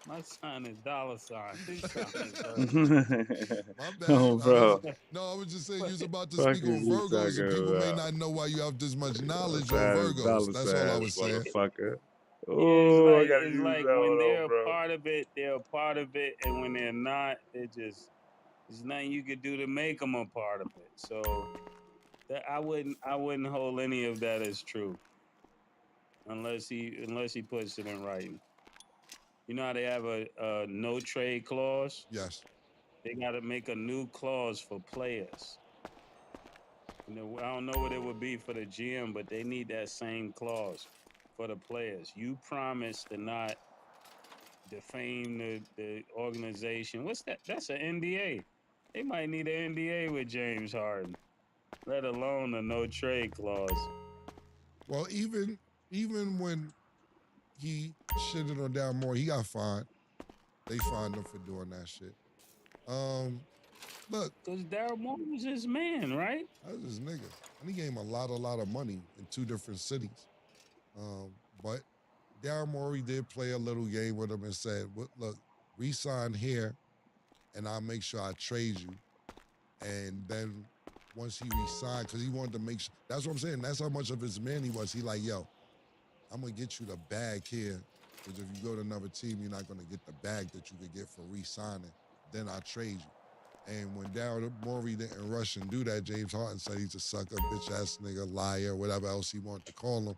My sign is dollar sign. His sign is Virgo. My bad. Oh, bro. I was just saying you was about to Fuck speak is on you Virgos, and talking people may about? not know why you have this much knowledge on Signs, Virgos. dollar That's all I signs, was saying. motherfucker. Yeah, Oh, I gotta it's use like that. when Hold they're on, a bro. part of it, they're a part of it, and when they're not, they're just there's nothing you could do to make them a part of it. So that I wouldn't hold any of that as true unless he puts it in writing. You know how they have a no trade clause? Yes. They got to make a new clause for players. You know, I don't know what it would be for the GM, but they need that same clause for the players. You promise to not defame the organization. What's that? That's an NDA. They might need an NDA with James Harden, let alone a no trade clause. Well, even when he shitted on Daryl Morey, he got fined. They fined him for doing that shit. Look, Because Daryl Morey was his man, right? that's his nigga. And he gave him a lot of money in 2 different cities. But Daryl Morey did play a little game with him and said, look, resign here and I'll make sure I trade you. And then once he resigned, because he wanted to make sure, that's what I'm saying. That's how much of his man he was. He like, yo, I'm going to get you the bag here. Because if you go to another team, you're not going to get the bag that you could get for re-signing. Then I'll trade you. And when Daryl Morey didn't rush and do that, James Harden said he's a sucker, bitch-ass nigga, liar, whatever else he wanted to call him.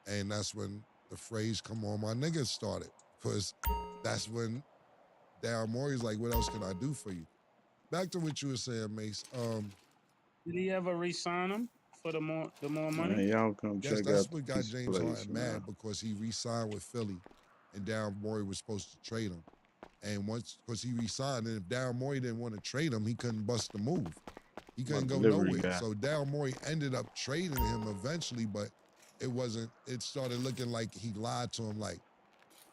And that's when the phrase "come on, my niggas" started. Because that's when Daryl Morey's like, what else can I do for you? Back to what you were saying, Mace. Did he ever re-sign him for the more Man, money? y'all come Yes, check that's out what the got pizza James place, Harden man. mad because he re-signed with Philly and Daryl Morey was supposed to trade him. And once, because he re-signed, and if Daryl Morey didn't want to trade him, he couldn't bust the move. He My couldn't go delivery nowhere. guy. So Daryl Morey ended up trading him eventually, but it wasn't. It started looking like he lied to him. Like,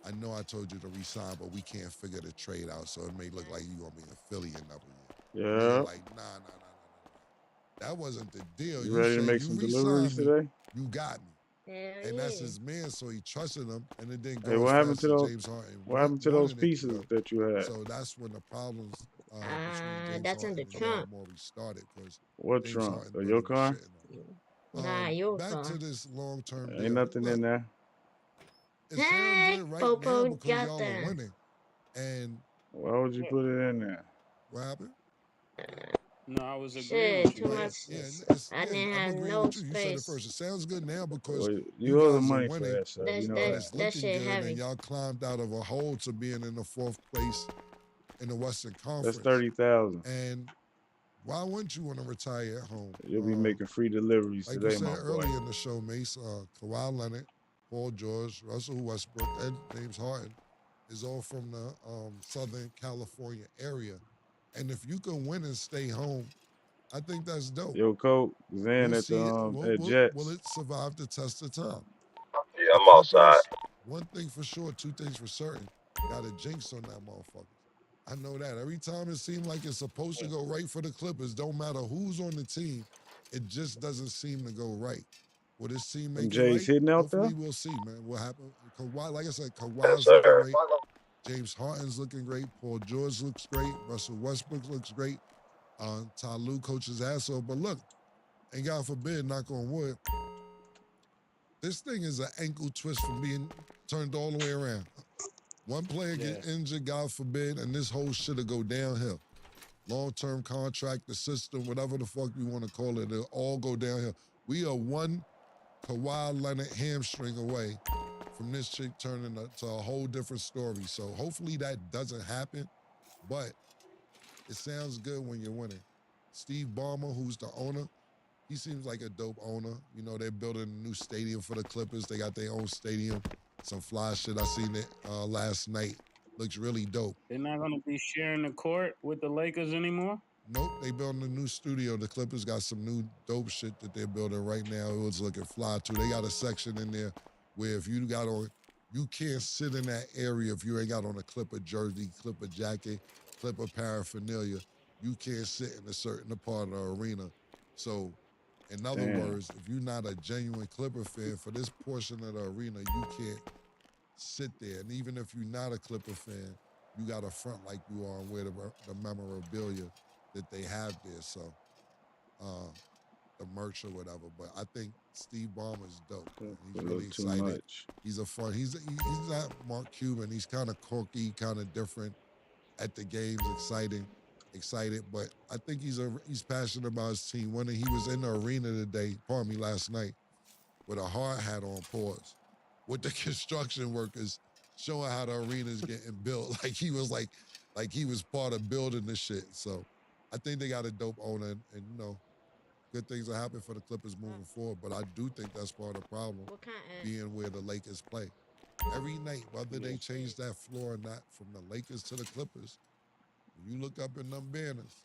I know I told you to resign, but we can't figure the trade out, so it may look like you're gonna be in Philly another year. And they're Yeah. like, nah. That wasn't the deal. You You ready to say make you some deliveries re-signed me, today? you got me. Hell And that's yeah. his man, so he trusted him, and it didn't Hey, go as what happened fast to as those? James Harden What happened to those wanted it to pieces go. that you had? So that's when the problems between James That's in Harden the and Daryl trunk. Morey started, because What James trunk? Harden thought Your he was car? shitting on him. Nah, your Back car. to this long-term Ain't deal. nothing in Look, there. it sounds Hey, good right now Popo because got y'all are that. winning. And Why would you put it in there? what happened? No, I was agreeing Shit, with you. too Go much. ahead. I didn't I'm have agreeing no with you. You said it space. first. It sounds good now because Well, you you owe the guys are money for winning, that, so That's you know and that. it's that looking shit good, and heavy. y'all climbed out of a hole to being in the 4th place in the Western That's Conference. 30,000. And why wouldn't you want to retire at home? You'll be making free deliveries Like you today, my said boy. earlier in the show, Mace, Kawhi Leonard, Paul George, Russell Westbrook, and James Harden is all from the Southern California area. And if you can win and stay home, I think that's dope. Yo, Coach, Zan We'll at the see it. at Will Jets. it survive the test of time? Yeah, The I'm outside. Clippers, one thing for sure, two things for certain, got a jinx on that motherfucker. I know that. Every time it seems like it's supposed to go right for the Clippers, don't matter who's on the team, it just doesn't seem to go right. Will this team Them make it J's right? hitting out there. Hopefully we'll see, man. What happened? Kawhi, like I said, Yes, Kawhi's looking sir. great. James Harden's looking great. Paul George looks great. Russell Westbrook looks great. Ty Lue coaches ass off. But look, and God forbid, knock on wood, this thing is an ankle twist from being turned all the way around. One player get injured, God forbid, and this whole shit'll go downhill. Long-term contract, the system, whatever the fuck you want to call it, it'll all go downhill. We are one Kawhi Leonard hamstring away from this chick turning to a whole different story. So hopefully that doesn't happen, but it sounds good when you're winning. Steve Ballmer, who's the owner, he seems like a dope owner. You know, they're building a new stadium for the Clippers. They got their own stadium. Some fly shit. I seen it last night. Looks really dope. They're not going to be sharing the court with the Lakers anymore? Nope, they building a new studio. The Clippers got some new dope shit that they're building right now. It was looking fly too. They got a section in there where if you got on, you can't sit in that area if you ain't got on a Clipper jersey, Clipper jacket, Clipper paraphernalia. You can't sit in a certain part of the arena. So, in other Damn. words, if you're not a genuine Clipper fan, for this portion of the arena, you can't sit there. And even if you're not a Clipper fan, you got to front like you are and wear the memorabilia that they have there. So, the merch or whatever. But I think Steve Ballmer's dope. Man. A He's little really too excited. much. He's a fun. He's not Mark Cuban. He's kind of quirky, kind of different at the games, excited. But I think he's passionate about his team. When he was in the arena today, pardon me, last night, with a hard hat on, pause, with the construction workers showing how the arena's getting built. Like he was part of building the shit. So I think they got a dope owner, and you know, good things will happen for the Clippers moving forward. But I do think that's part of the problem, What kind of being where the Lakers play. Every night, whether they change that floor or not, from the Lakers to the Clippers, when you look up in them banners,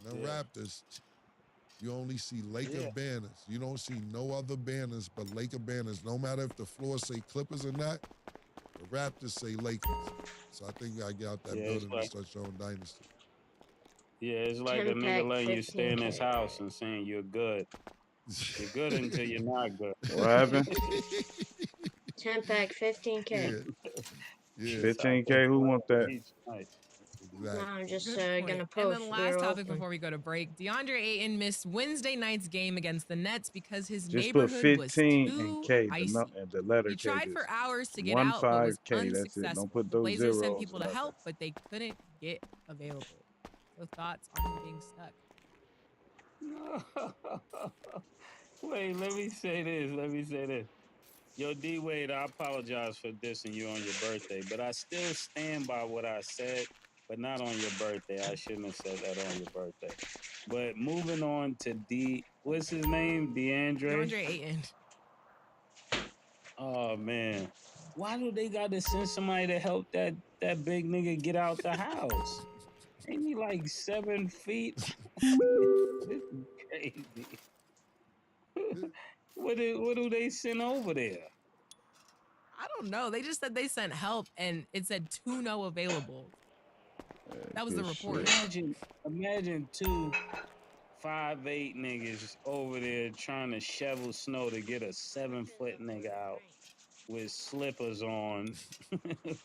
them Raptors, you only see Laker banners. You don't see no other banners but Laker banners. No matter if the floor say Clippers or not, the Raptors say Lakers. So I think you gotta get out that building and start showing dynasty. Yeah, it's like a 10 pack nigga letting you stay in his 15K? house and saying you're good. You're good until you're not good. What happened? 10 pack 15K. Yeah. That's how 15K. people Who live want that? each night. No, Exactly. I'm just Good point. gonna And post. then We're last topic open. before we go to break, DeAndre Ayton missed Wednesday night's game against the Nets because his Just put neighborhood was 15 and too K, icy. and the letter He K. tried Just for hours to get one out, but was 5K. That's it. Don't unsuccessful. put The those Blazers sent zeros people or to nothing. help, but they couldn't get available. So thoughts on him being stuck? Wait, let me say this. Yo, D Wade, I apologize for dissing you on your birthday, but I still stand by what I said, but not on your birthday. I shouldn't have said that on your birthday. But moving on to what's his name? DeAndre? DeAndre Ayton. Oh man. Why do they gotta send somebody to help that big nigga get out the house? Ain't he like 7 feet? This is crazy. What do they send over there? I don't know. They just said they sent help and it said 2 no available. That was the Good report. shit. Imagine 2 5'8" niggas over there trying to shovel snow to get a 7-foot nigga out with slippers on. How much is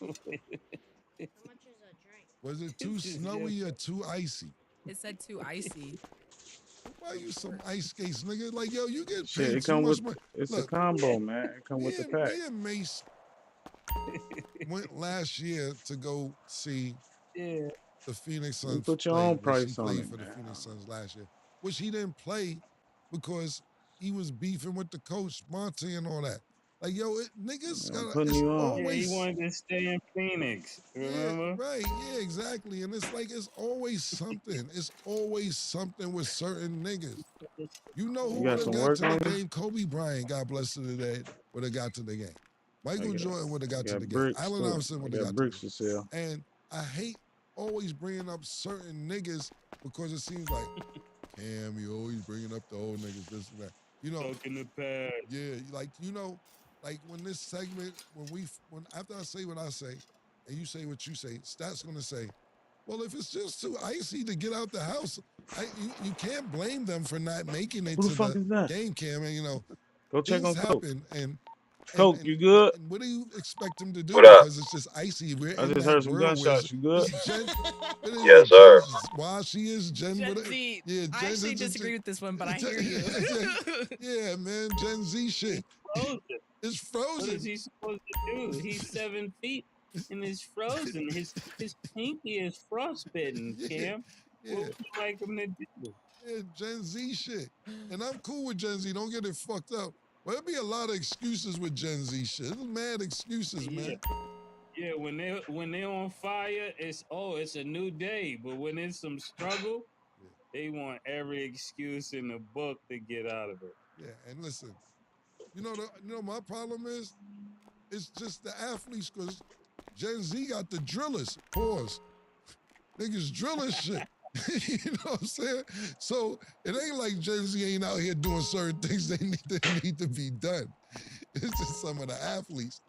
a drink? Was it too This is snowy just- or too icy? It said too icy. Why you some ice skates, nigga? Like, yo, you get Shit, paid it too come much with. money. It's a Look, combo, man. It come with the pack. me and Mace went last year to go see Yeah. the Phoenix You Suns put your play, own which he price on played it, for the man. Phoenix Suns last year, which he didn't play because he was beefing with the coach, Monty, and all that. Like, yo, niggas I'm got putting it's you on. Yeah, he always wanted to stay in Phoenix. Remember? Yeah, right, yeah, exactly. And it's like it's always something. It's always something with certain niggas. You know who You got would have some got work to the on you? game? Kobe Bryant, God bless him today, would have got to the game. Michael Jordan would have got to got the game. bricks Allen too. Iverson would I have got got to the bricks game. for sale. And I hate always bringing up certain niggas because it seems like, Cam, you always bringing up the old niggas, this and that. You know, Talking the past. yeah, like, you know, like when this segment, when after I say what I say, and you say what you say, Stat's gonna say, well, if it's just too icy to get out the house, you can't blame them for not making it Who the to fuck the is that? game, Cam. And you know, Go check things on Coke. happen, and Coke, you good? and what do you expect them to do? What up? Because it's just icy. We're I in just that heard some world where gunshots. You good? it's Jen. What is Yes, it? sir. Why she is Jen? Gen what- Z. Yeah, I Gen actually Z- disagree with this one, but I Gen- hear you. Yeah, man, Gen Z shit. Frozen. It's What frozen. is he supposed to do? He's 7 feet and it's frozen. His pinky is frostbitten, Yeah, Cam. yeah. What would you like him to do? Yeah, Gen Z shit. And I'm cool with Gen Z. Don't get it fucked up. But there'll be a lot of excuses with Gen Z shit. There's mad excuses, man. Yeah, when they're on fire, it's a new day. But when it's some struggle, they want every excuse in the book to get out of it. Yeah, and listen, you know my problem is, it's just the athletes, because Gen Z got the drillers. Pause. Niggas drilling shit. You know what I'm saying? So it ain't like Gen Z ain't out here doing certain things they need to be done. It's just some of the athletes.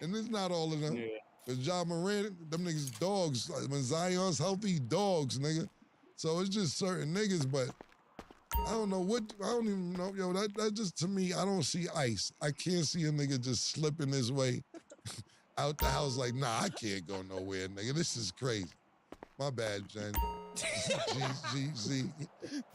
And it's not all of them. Yeah. Because John Moran, them niggas dogs. Like when Zion's healthy, dogs, nigga. So it's just certain niggas, but I don't even know. Yo, that just, to me, I don't see ice. I can't see a nigga just slipping his way out the house like, nah, I can't go nowhere, nigga. This is crazy. My bad, Jen.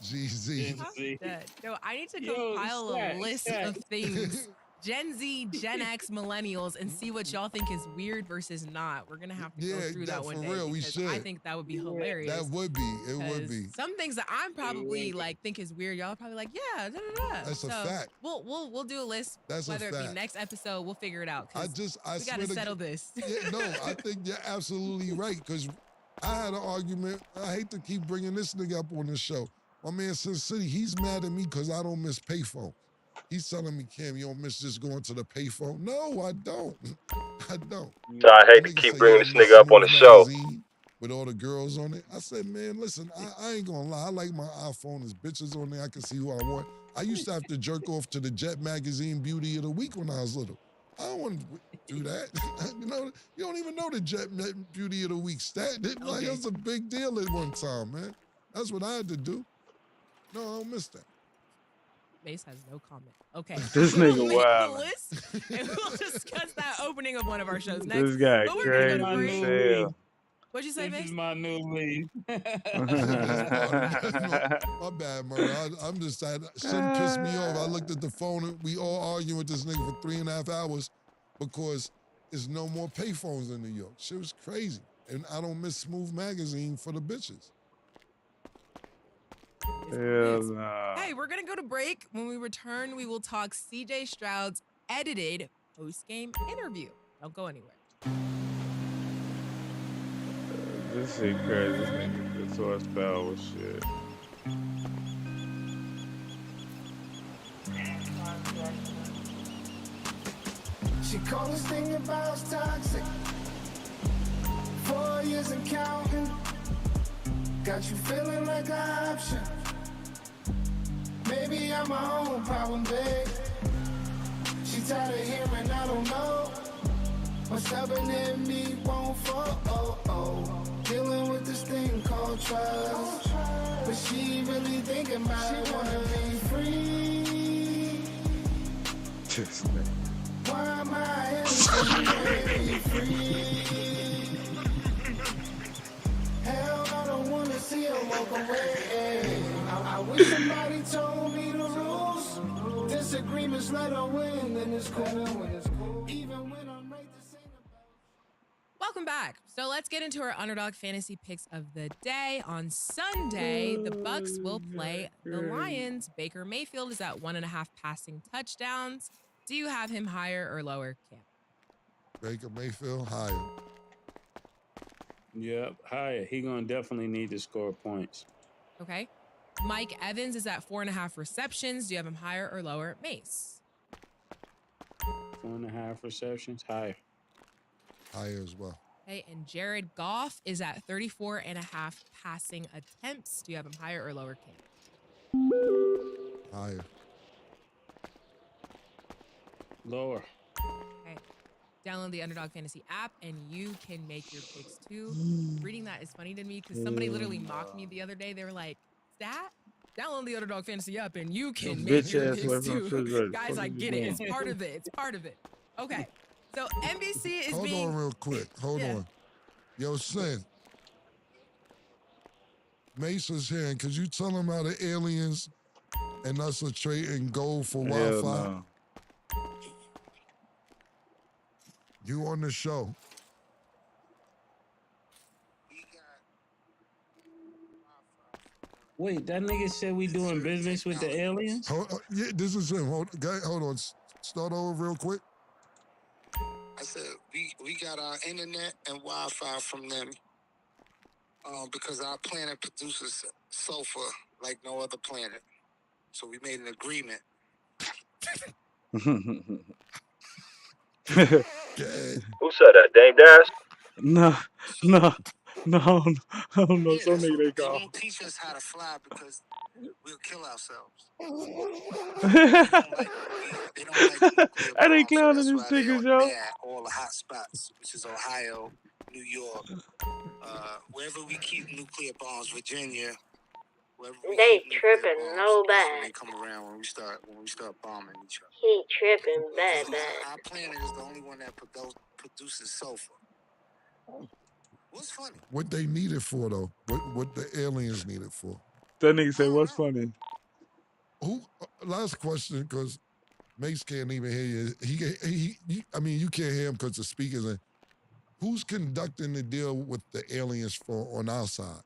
GZ. I'm dead. No, I need to Yo, compile a list Stat. of things. Gen Z, Gen X, millennials, and see what y'all think is weird versus not. We're gonna have to go through that one for day. real, we because should. I think that would be hilarious. That would be. It would 'Cause be. Some things that I'm probably like think is weird, y'all are probably like, yeah, da, da, da. That's a fact. We'll do a list. That's a whether it be fact. next episode, we'll figure it out. I 'cause we swear gotta to settle God- this. Yeah, no, I think you're absolutely right. Because I had an argument. I hate to keep bringing this nigga up on the show. My man Sin City, he's mad at me because I don't miss payphone. He's telling me, Cam, you don't miss just going to the payphone. No, I don't. I don't. So I hate The to nigga keep say, bringing "Yo, this miss nigga up on the Smooth show. Magazine with all the girls on it." I said, man, listen, I ain't gonna lie. I like my iPhone. There's bitches on there. I can see who I want. I used to have to jerk off to the Jet Magazine Beauty of the Week when I was little. I don't want to do that. You don't even know the Jet Beauty of the Week stat. Like, that's a big deal at one time, man. That's what I had to do. No, I don't miss that. Mace has no comment. Okay. This We'll nigga make wild. the list and we'll discuss that opening of one of our shows next. This guy But we're gonna go to crazy break. as hell. What'd you say, This Mace? is my new lead. My bad, Murray. I'm just sad. Shit pissed me off. I looked at the phone and we all arguing with this nigga for 3.5 hours because there's no more payphones in New York. Shit was crazy. And I don't miss Smooth Magazine for the bitches. Hell nah. Hey, we're gonna go to break. When we return, we will talk CJ Stroud's edited post-game interview. Don't go anywhere. This shit crazy. This nigga just saw spell with shit. She called this thing about toxic. 4 years and counting. Got you feeling like an option. Maybe I'm my own problem, babe. She tired of hearing I don't know. What's stubborn in me won't fall. Dealing with this thing called trust. But she really thinking about it. Wanna be free. Why am I here? Free. Hell, I don't wanna see her walk away. I wish somebody told me the rules. Disagreements let her win, then it's cool. Even when I'm right, this ain't about. Welcome back. So let's get into our underdog fantasy picks of the day. On Sunday, the Bucks will play the Lions. Baker Mayfield is at 1.5 passing touchdowns. Do you have him higher or lower, Cam? Baker Mayfield, higher. Yep, higher. He gonna definitely need to score points. Okay. Mike Evans is at 4.5 receptions. Do you have him higher or lower, Mace? 4.5 receptions, higher. Higher as well. Okay, and Jared Goff is at 34.5 passing attempts. Do you have him higher or lower, Cam? Higher. Lower. Okay. Download the Underdog Fantasy app and you can make your picks too. Reading that is funny to me because somebody literally mocked me the other day. They were like, "Stat? Download the Underdog Fantasy app and you can make Bitch your ass picks left my too." refrigerator. Guys, Fuck I you get it. doing? It's part of it. It's part of it. Okay. So NBC is Hold being on real quick. Hold Yeah. on. Yo, Sin. Mace was hearing, could you tell him how the aliens and us are trading gold for Hell Wi-Fi? no. You on the show. Wait, that nigga said we doing business with the aliens? Yeah, this is him. Hold on. Start over real quick. I said we got our internet and Wi-Fi from them because our planet produces sulfur like no other planet. So we made an agreement. Who said that? Dame Dash? No, I don't know. Yeah, Some that's nigga what, they they call. won't teach us how to fly because we'll kill ourselves. They don't like nuclear I ain't bombs, so clowning that's this why they nigga, are yo. there at all the hot spots, which is Ohio, New York, wherever we keep nuclear bombs, Virginia. Wherever we They keep nuclear tripping bombs, no that's when bad. they come around when we start bombing each other. He tripping bad, Because bad. our planet is the only one that produces sulfur. What's funny? What they need it for, though? What the aliens need it for? That nigga say, "What's funny?" Who? Last question, because Mace can't even hear you. I mean, you can't hear him because the speakers in. Who's conducting the deal with the aliens on our side?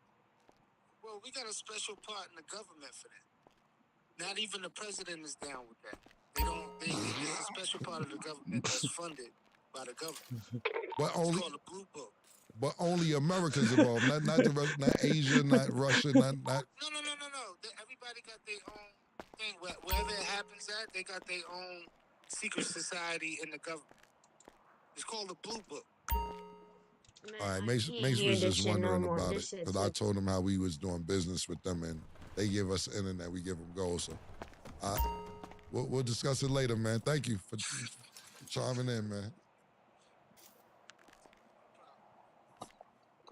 Well, we got a special part in the government for that. Not even the president is down with that. It's a special part of the government that's funded by the government. But It's only, called the Blue Book. but only America's involved, not the rest, not Asia, not Russia, not. No. Everybody got their own thing. Wherever it happens at, they got their own secret society in the government. It's called the Blue Book. All right, Mace was just wondering about it because I told him how we was doing business with them and they give us internet, we give them gold. So we'll discuss it later, man. Thank you for chiming in, man.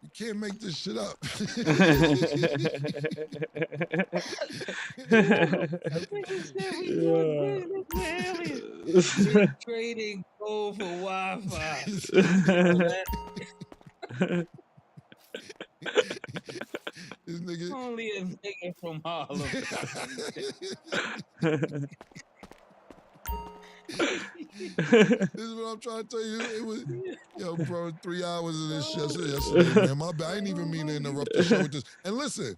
You can't make this shit up. We're trading gold for Wi-Fi. This nigga only a nigga from Harlem. This is what I'm trying to tell you. It was, yo, bro, 3 hours of this shit yesterday, man. My bad. I didn't even mean to interrupt the show with this. And listen,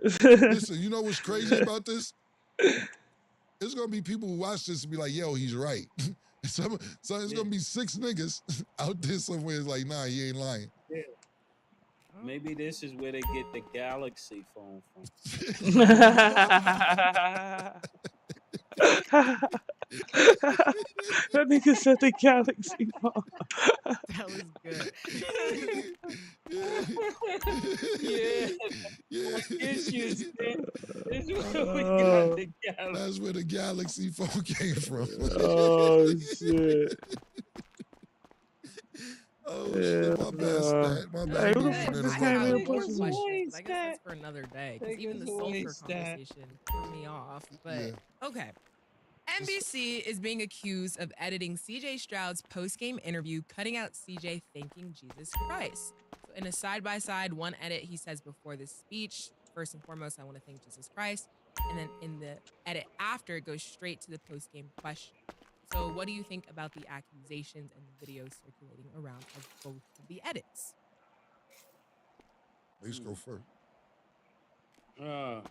you know what's crazy about this? There's gonna be people who watch this and be like, yo, he's right. So it's gonna be 6 niggas out there somewhere. It's like, nah, he ain't lying. Yeah. Maybe this is where they get the Galaxy phone from. That nigga said the galaxy phone. That was good. Yeah, Yeah. get you, Stan. This is where we got Oh, the galaxy. That's where the galaxy phone came from. oh shit. Oh shit, Yeah, my bad, nah. Stat. My No, bad. Hey, you're I'm who the goofing good. fuck it just I on my have came in bad, many more pushing bro. me? questions, but I guess that's for another day because Take even us the away, sulfur Stat. conversation threw me off. Yeah. But okay. NBC is being accused of editing CJ Stroud's post-game interview, cutting out CJ thanking Jesus Christ. So in a side-by-side, one edit he says before this speech, first and foremost, I want to thank Jesus Christ. And then in the edit after, it goes straight to the post-game question. So what do you think about the accusations and the videos circulating around of both of the edits? Let's go first. Uh,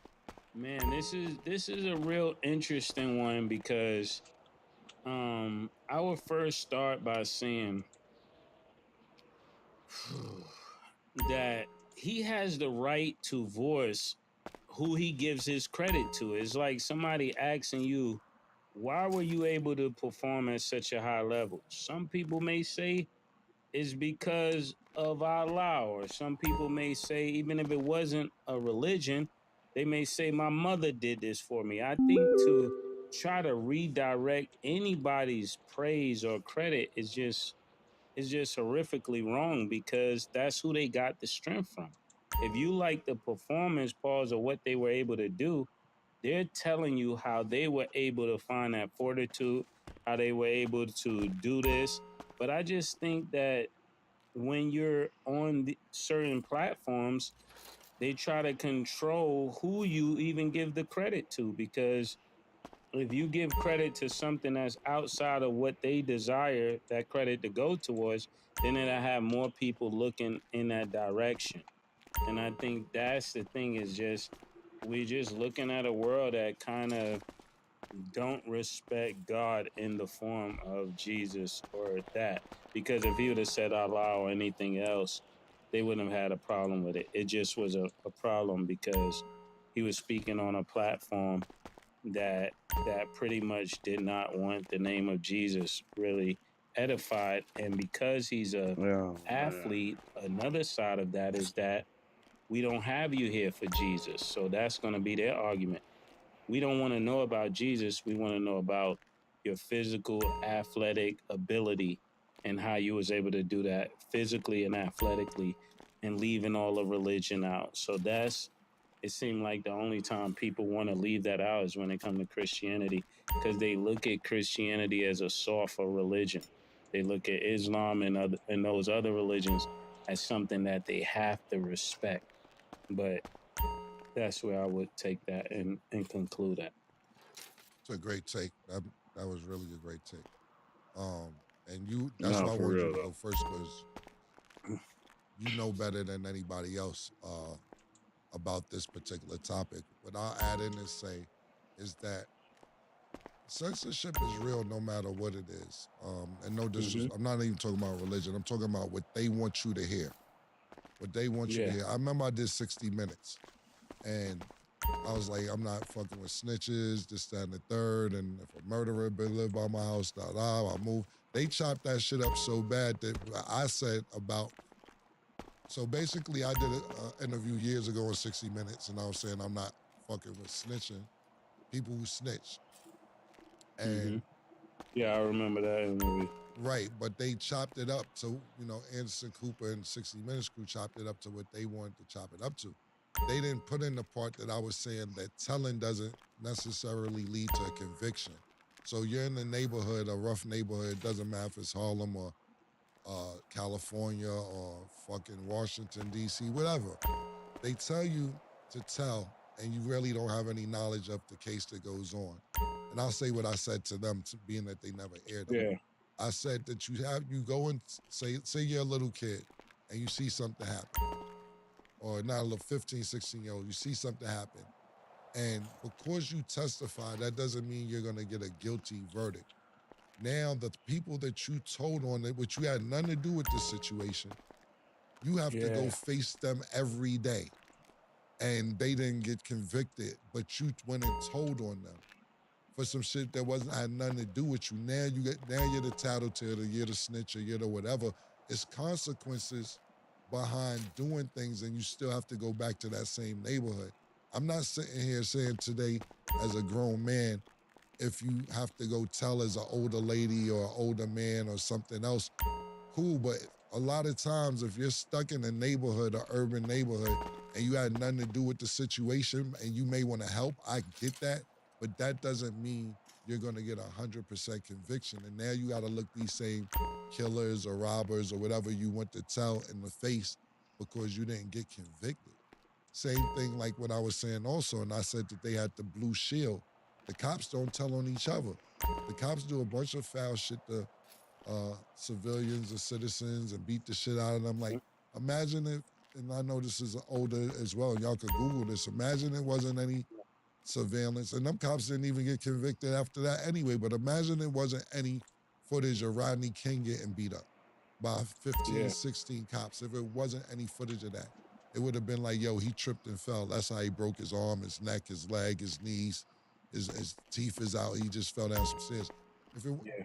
man, this is a real interesting one because I would first start by saying that he has the right to voice who he gives his credit to. It's like somebody asking you, why were you able to perform at such a high level? Some people may say it's because of Allah, or some people may say, even if it wasn't a religion, they may say, my mother did this for me. I think to try to redirect anybody's praise or credit is just horrifically wrong because that's who they got the strength from. If you like the performance pause of what they were able to do, they're telling you how they were able to find that fortitude, how they were able to do this. But I just think that when you're on certain platforms, they try to control who you even give the credit to because if you give credit to something that's outside of what they desire that credit to go towards, then it'll have more people looking in that direction. And I think that's the thing is just we're just looking at a world that kind of don't respect God in the form of Jesus or that. Because if he would have said Allah or anything else, they wouldn't have had a problem with it. It just was a problem because he was speaking on a platform that pretty much did not want the name of Jesus really edified. And because he's a Oh man. athlete, another side of that is that we don't have you here for Jesus. So that's going to be their argument. We don't want to know about Jesus. We want to know about your physical athletic ability and how you was able to do that physically and athletically and leaving all of religion out. So that's it seemed like the only time people want to leave that out is when it comes to Christianity because they look at Christianity as a softer religion. They look at Islam and those other religions as something that they have to respect. But that's where I would take that and conclude that. It's a great take. That was really a great take. And that's No, why I for wanted you real to though. go first because you know better than anybody else about this particular topic. What I'll add in and say is that censorship is real no matter what it is. And no Mm-hmm. disrespect, I'm not even talking about religion. I'm talking about what they want you to hear. What they want you to Yeah. hear. I remember I did 60 Minutes and I was like, I'm not fucking with snitches, this, that, and the third. And if a murderer been live by my house, I move. They chopped that shit up so bad that I said about. So basically, I did an interview years ago in 60 Minutes, and I was saying I'm not fucking with snitching, people who snitch. Mm-hmm. And Yeah, I remember that interview. right, but they chopped it up. So, Anderson Cooper and 60 Minutes crew chopped it up to what they wanted to chop it up to. They didn't put in the part that I was saying that telling doesn't necessarily lead to a conviction. So you're in the neighborhood, a rough neighborhood, doesn't matter if it's Harlem or California or fucking Washington, D.C., whatever. They tell you to tell, and you really don't have any knowledge of the case that goes on. And I'll say what I said to them, being that they never aired them. Yeah. I said that you go and say you're a little kid and you see something happen, or not a little 15, 16-year-old, you see something happen. And because you testify, that doesn't mean you're gonna get a guilty verdict. Now, the people that you told on it, which you had nothing to do with this situation, you have to go Yeah. face them every day. And they didn't get convicted, but you went and told on them. for some shit that had nothing to do with you. Now you're the tattletale, you're the snitch, or you're the whatever. It's consequences behind doing things, and you still have to go back to that same neighborhood. I'm not sitting here saying today, as a grown man, if you have to go tell as an older lady or an older man or something else, cool. But a lot of times, if you're stuck in a neighborhood, or urban neighborhood, and you had nothing to do with the situation, and you may want to help, I get that. But that doesn't mean you're going to get 100% conviction. And now you got to look these same killers or robbers or whatever you want to tell in the face because you didn't get convicted. Same thing like what I was saying also, and I said that they had the blue shield. The cops don't tell on each other. The cops do a bunch of foul shit to civilians or citizens and beat the shit out of them. Like, imagine if, and I know this is older as well, and y'all could Google this. Imagine it wasn't any surveillance, and them cops didn't even get convicted after that anyway. But imagine it wasn't any footage of Rodney King getting beat up by 15, 16 cops. If it wasn't any footage of that, it would have been like, yo, he tripped and fell. That's how he broke his arm, his neck, his leg, his knees, his teeth is out. He just fell down some stairs.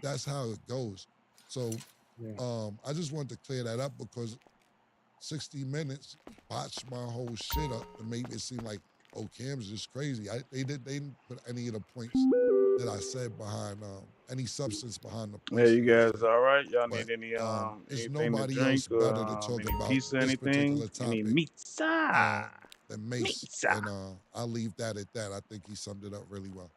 That's how it goes. So I just wanted to clear that up because 60 Minutes botched my whole shit up to make it seem like, oh, Cam's just crazy. They didn't put any of the points that I said behind any substance behind the points Hey, you that I guys said. all right? Y'all But need any it's anything to nobody else drink better or to talk any about pizza, this anything? particular Any topic pizza? than Mace. Pizza. And I'll leave that at that. I think he summed it up really well.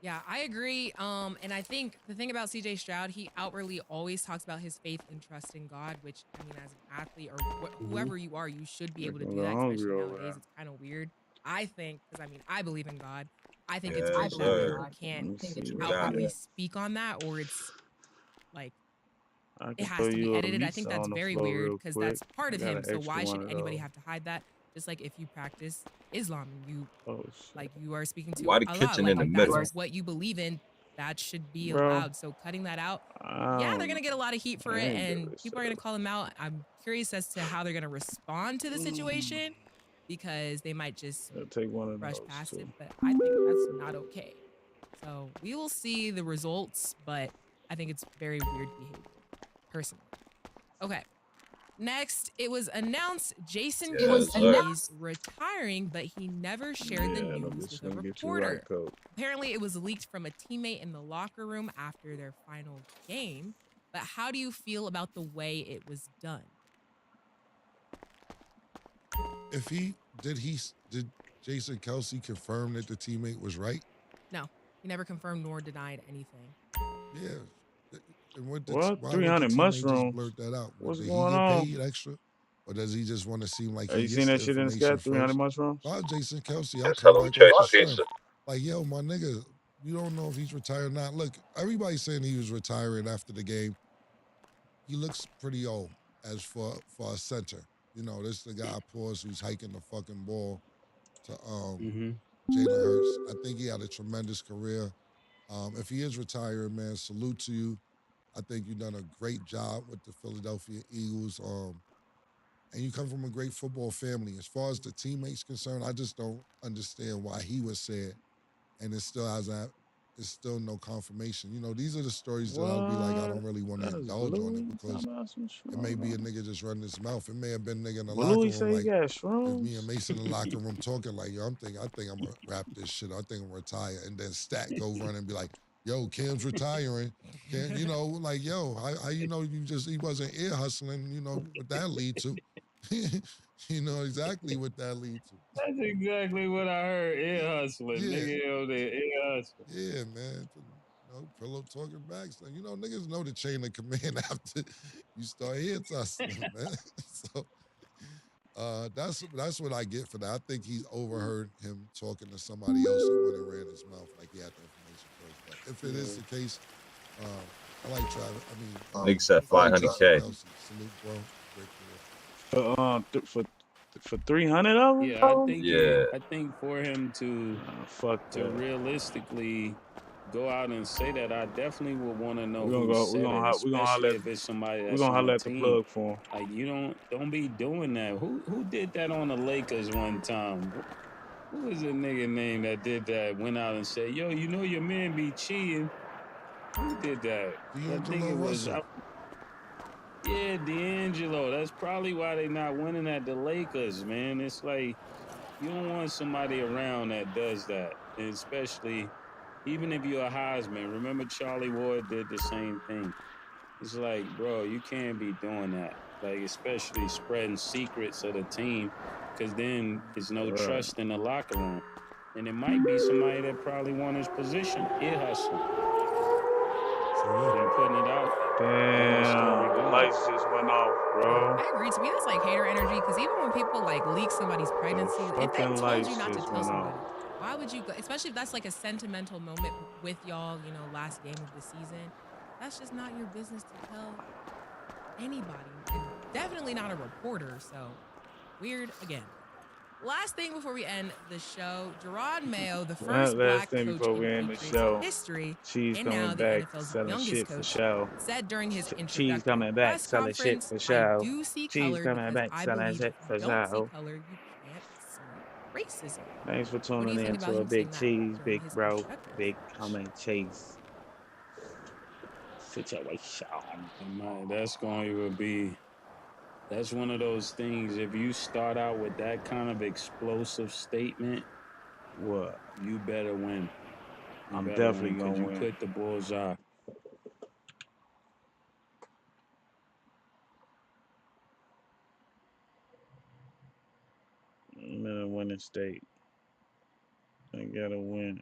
Yeah, I agree. And I think the thing about CJ Stroud, he outwardly always talks about his faith and trust in God, which, I mean, as an athlete or whoever you are, you should be able to do that, especially nowadays. It's kind of weird. I think, because I mean, I believe in God. I think it's weird that people can't outwardly speak on that, or it's like it has to be edited. I think that's very weird because that's part of him. So why should anybody have to hide that? Just like if you practice Islam, you like you are speaking to Why the Allah, kitchen like in the if middle? that's what you believe in, that should be Bro, allowed. So cutting that out, yeah, they're gonna get a lot of heat for it, and people are gonna call them out. I'm curious as to how they're gonna respond to the situation because they might just take one of brush those past too. it, but I think that's not okay. So we will see the results, but I think it's very weird behavior, personally. Okay. Next, it was announced Jason Kelsey is retiring, but he never shared the news with a reporter. Apparently, it was leaked from a teammate in the locker room after their final game. But how do you feel about the way it was done? Did Jason Kelsey confirm that the teammate was right? No, he never confirmed nor denied anything. Yeah. And why 300 would the teammate just mushrooms. blurt that out? What's Did going he get on? paid extra? Or does he just want to seem like Have he you gets seen the that shit in the information sky? 300 first? mushrooms? If I was Jason Kelsey, I'll come back off the strength. Like, yo, my nigga, you don't know if he's retired or not. Look, everybody's saying he was retiring after the game. He looks pretty old as for a center. You know, this is the guy, pause, who's hiking the fucking ball to Jalen Hurts. I think he had a tremendous career. If he is retiring, man, salute to you. I think you've done a great job with the Philadelphia Eagles. And you come from a great football family. As far as the teammates concerned, I just don't understand why he was said, and it's still no confirmation. You know, these are the stories that I'll be like, I don't really want to indulge on it because it may be a nigga just running his mouth. It may have been a nigga in the locker room like if me and Mason in the locker room talking like, yo, I think I'm gonna wrap this shit. I think I'm gonna retire, and then Stat go run and be like, yo, Cam's retiring. Cam, you know, like, yo, how you know he wasn't ear hustling, you know, what that lead to. You know exactly what that leads to. That's exactly what I heard. Ear hustling. Nigga over there, ear hustling. Yeah, man. You know, pillow talking back. So, you know, niggas know the chain of command after you start ear hustling, man. So that's what I get for that. I think he's overheard him talking to somebody else and went and ran his mouth like he had the information first. But if it is the case, I like Travis. I mean, Nigga said 500K. Salute, bro. Great career. For 300 of them? Yeah, I think for him to that. realistically go out and say that, I definitely would want to know We're who gonna said it, holler especially at if it's somebody we're that's gonna on holler the at the team. plug for him. Like, you don't be doing that. Who did that on the Lakers one time? Who was the nigga name that did that? Went out and said, "Yo, you know your man be cheating." Who did that? I think D'Angelo it was. Russell. Yeah, D'Angelo. That's probably why they not winning at the Lakers, man. It's like you don't want somebody around that does that, and especially even if you're a Heisman. Remember, Charlie Ward did the same thing. It's like, bro, you can't be doing that. Like, especially spreading secrets of the team, because then there's no Right. trust in the locker room. And it might be somebody that probably won his position. Ear hustle. And putting it out. Damn, the lights just went off, bro. I agree. To me, that's like hater energy because even when people like leak somebody's The pregnancy, if they fucking told you lights not to just tell went off. somebody, why would you go? Especially if that's like a sentimental moment with y'all, you know, last game of the season. That's just not your business to tell anybody, and definitely not a reporter. So weird again. Last thing before we end the show, Gerard Mayo, the first Last black thing coach before in we end the Patriots show, history, Cheese and coming now the back, NFL's selling youngest shit for coach, show. said during his Cheese introductory coming back, press selling shit conference, for "I show. do see Cheese color coming because back, I selling believe if shit you for don't see show. color, you can't see racism." Thanks for What do you tuning think in about to a him big saying that cheese, during big his bro, introductory big speech? coming cheese situation. That's going to be. That's one of those things. If you start out with that kind of explosive statement, What? you better win. You I'm better win definitely because gonna you win. put the bullseye. I'm in a winning state. I gotta win.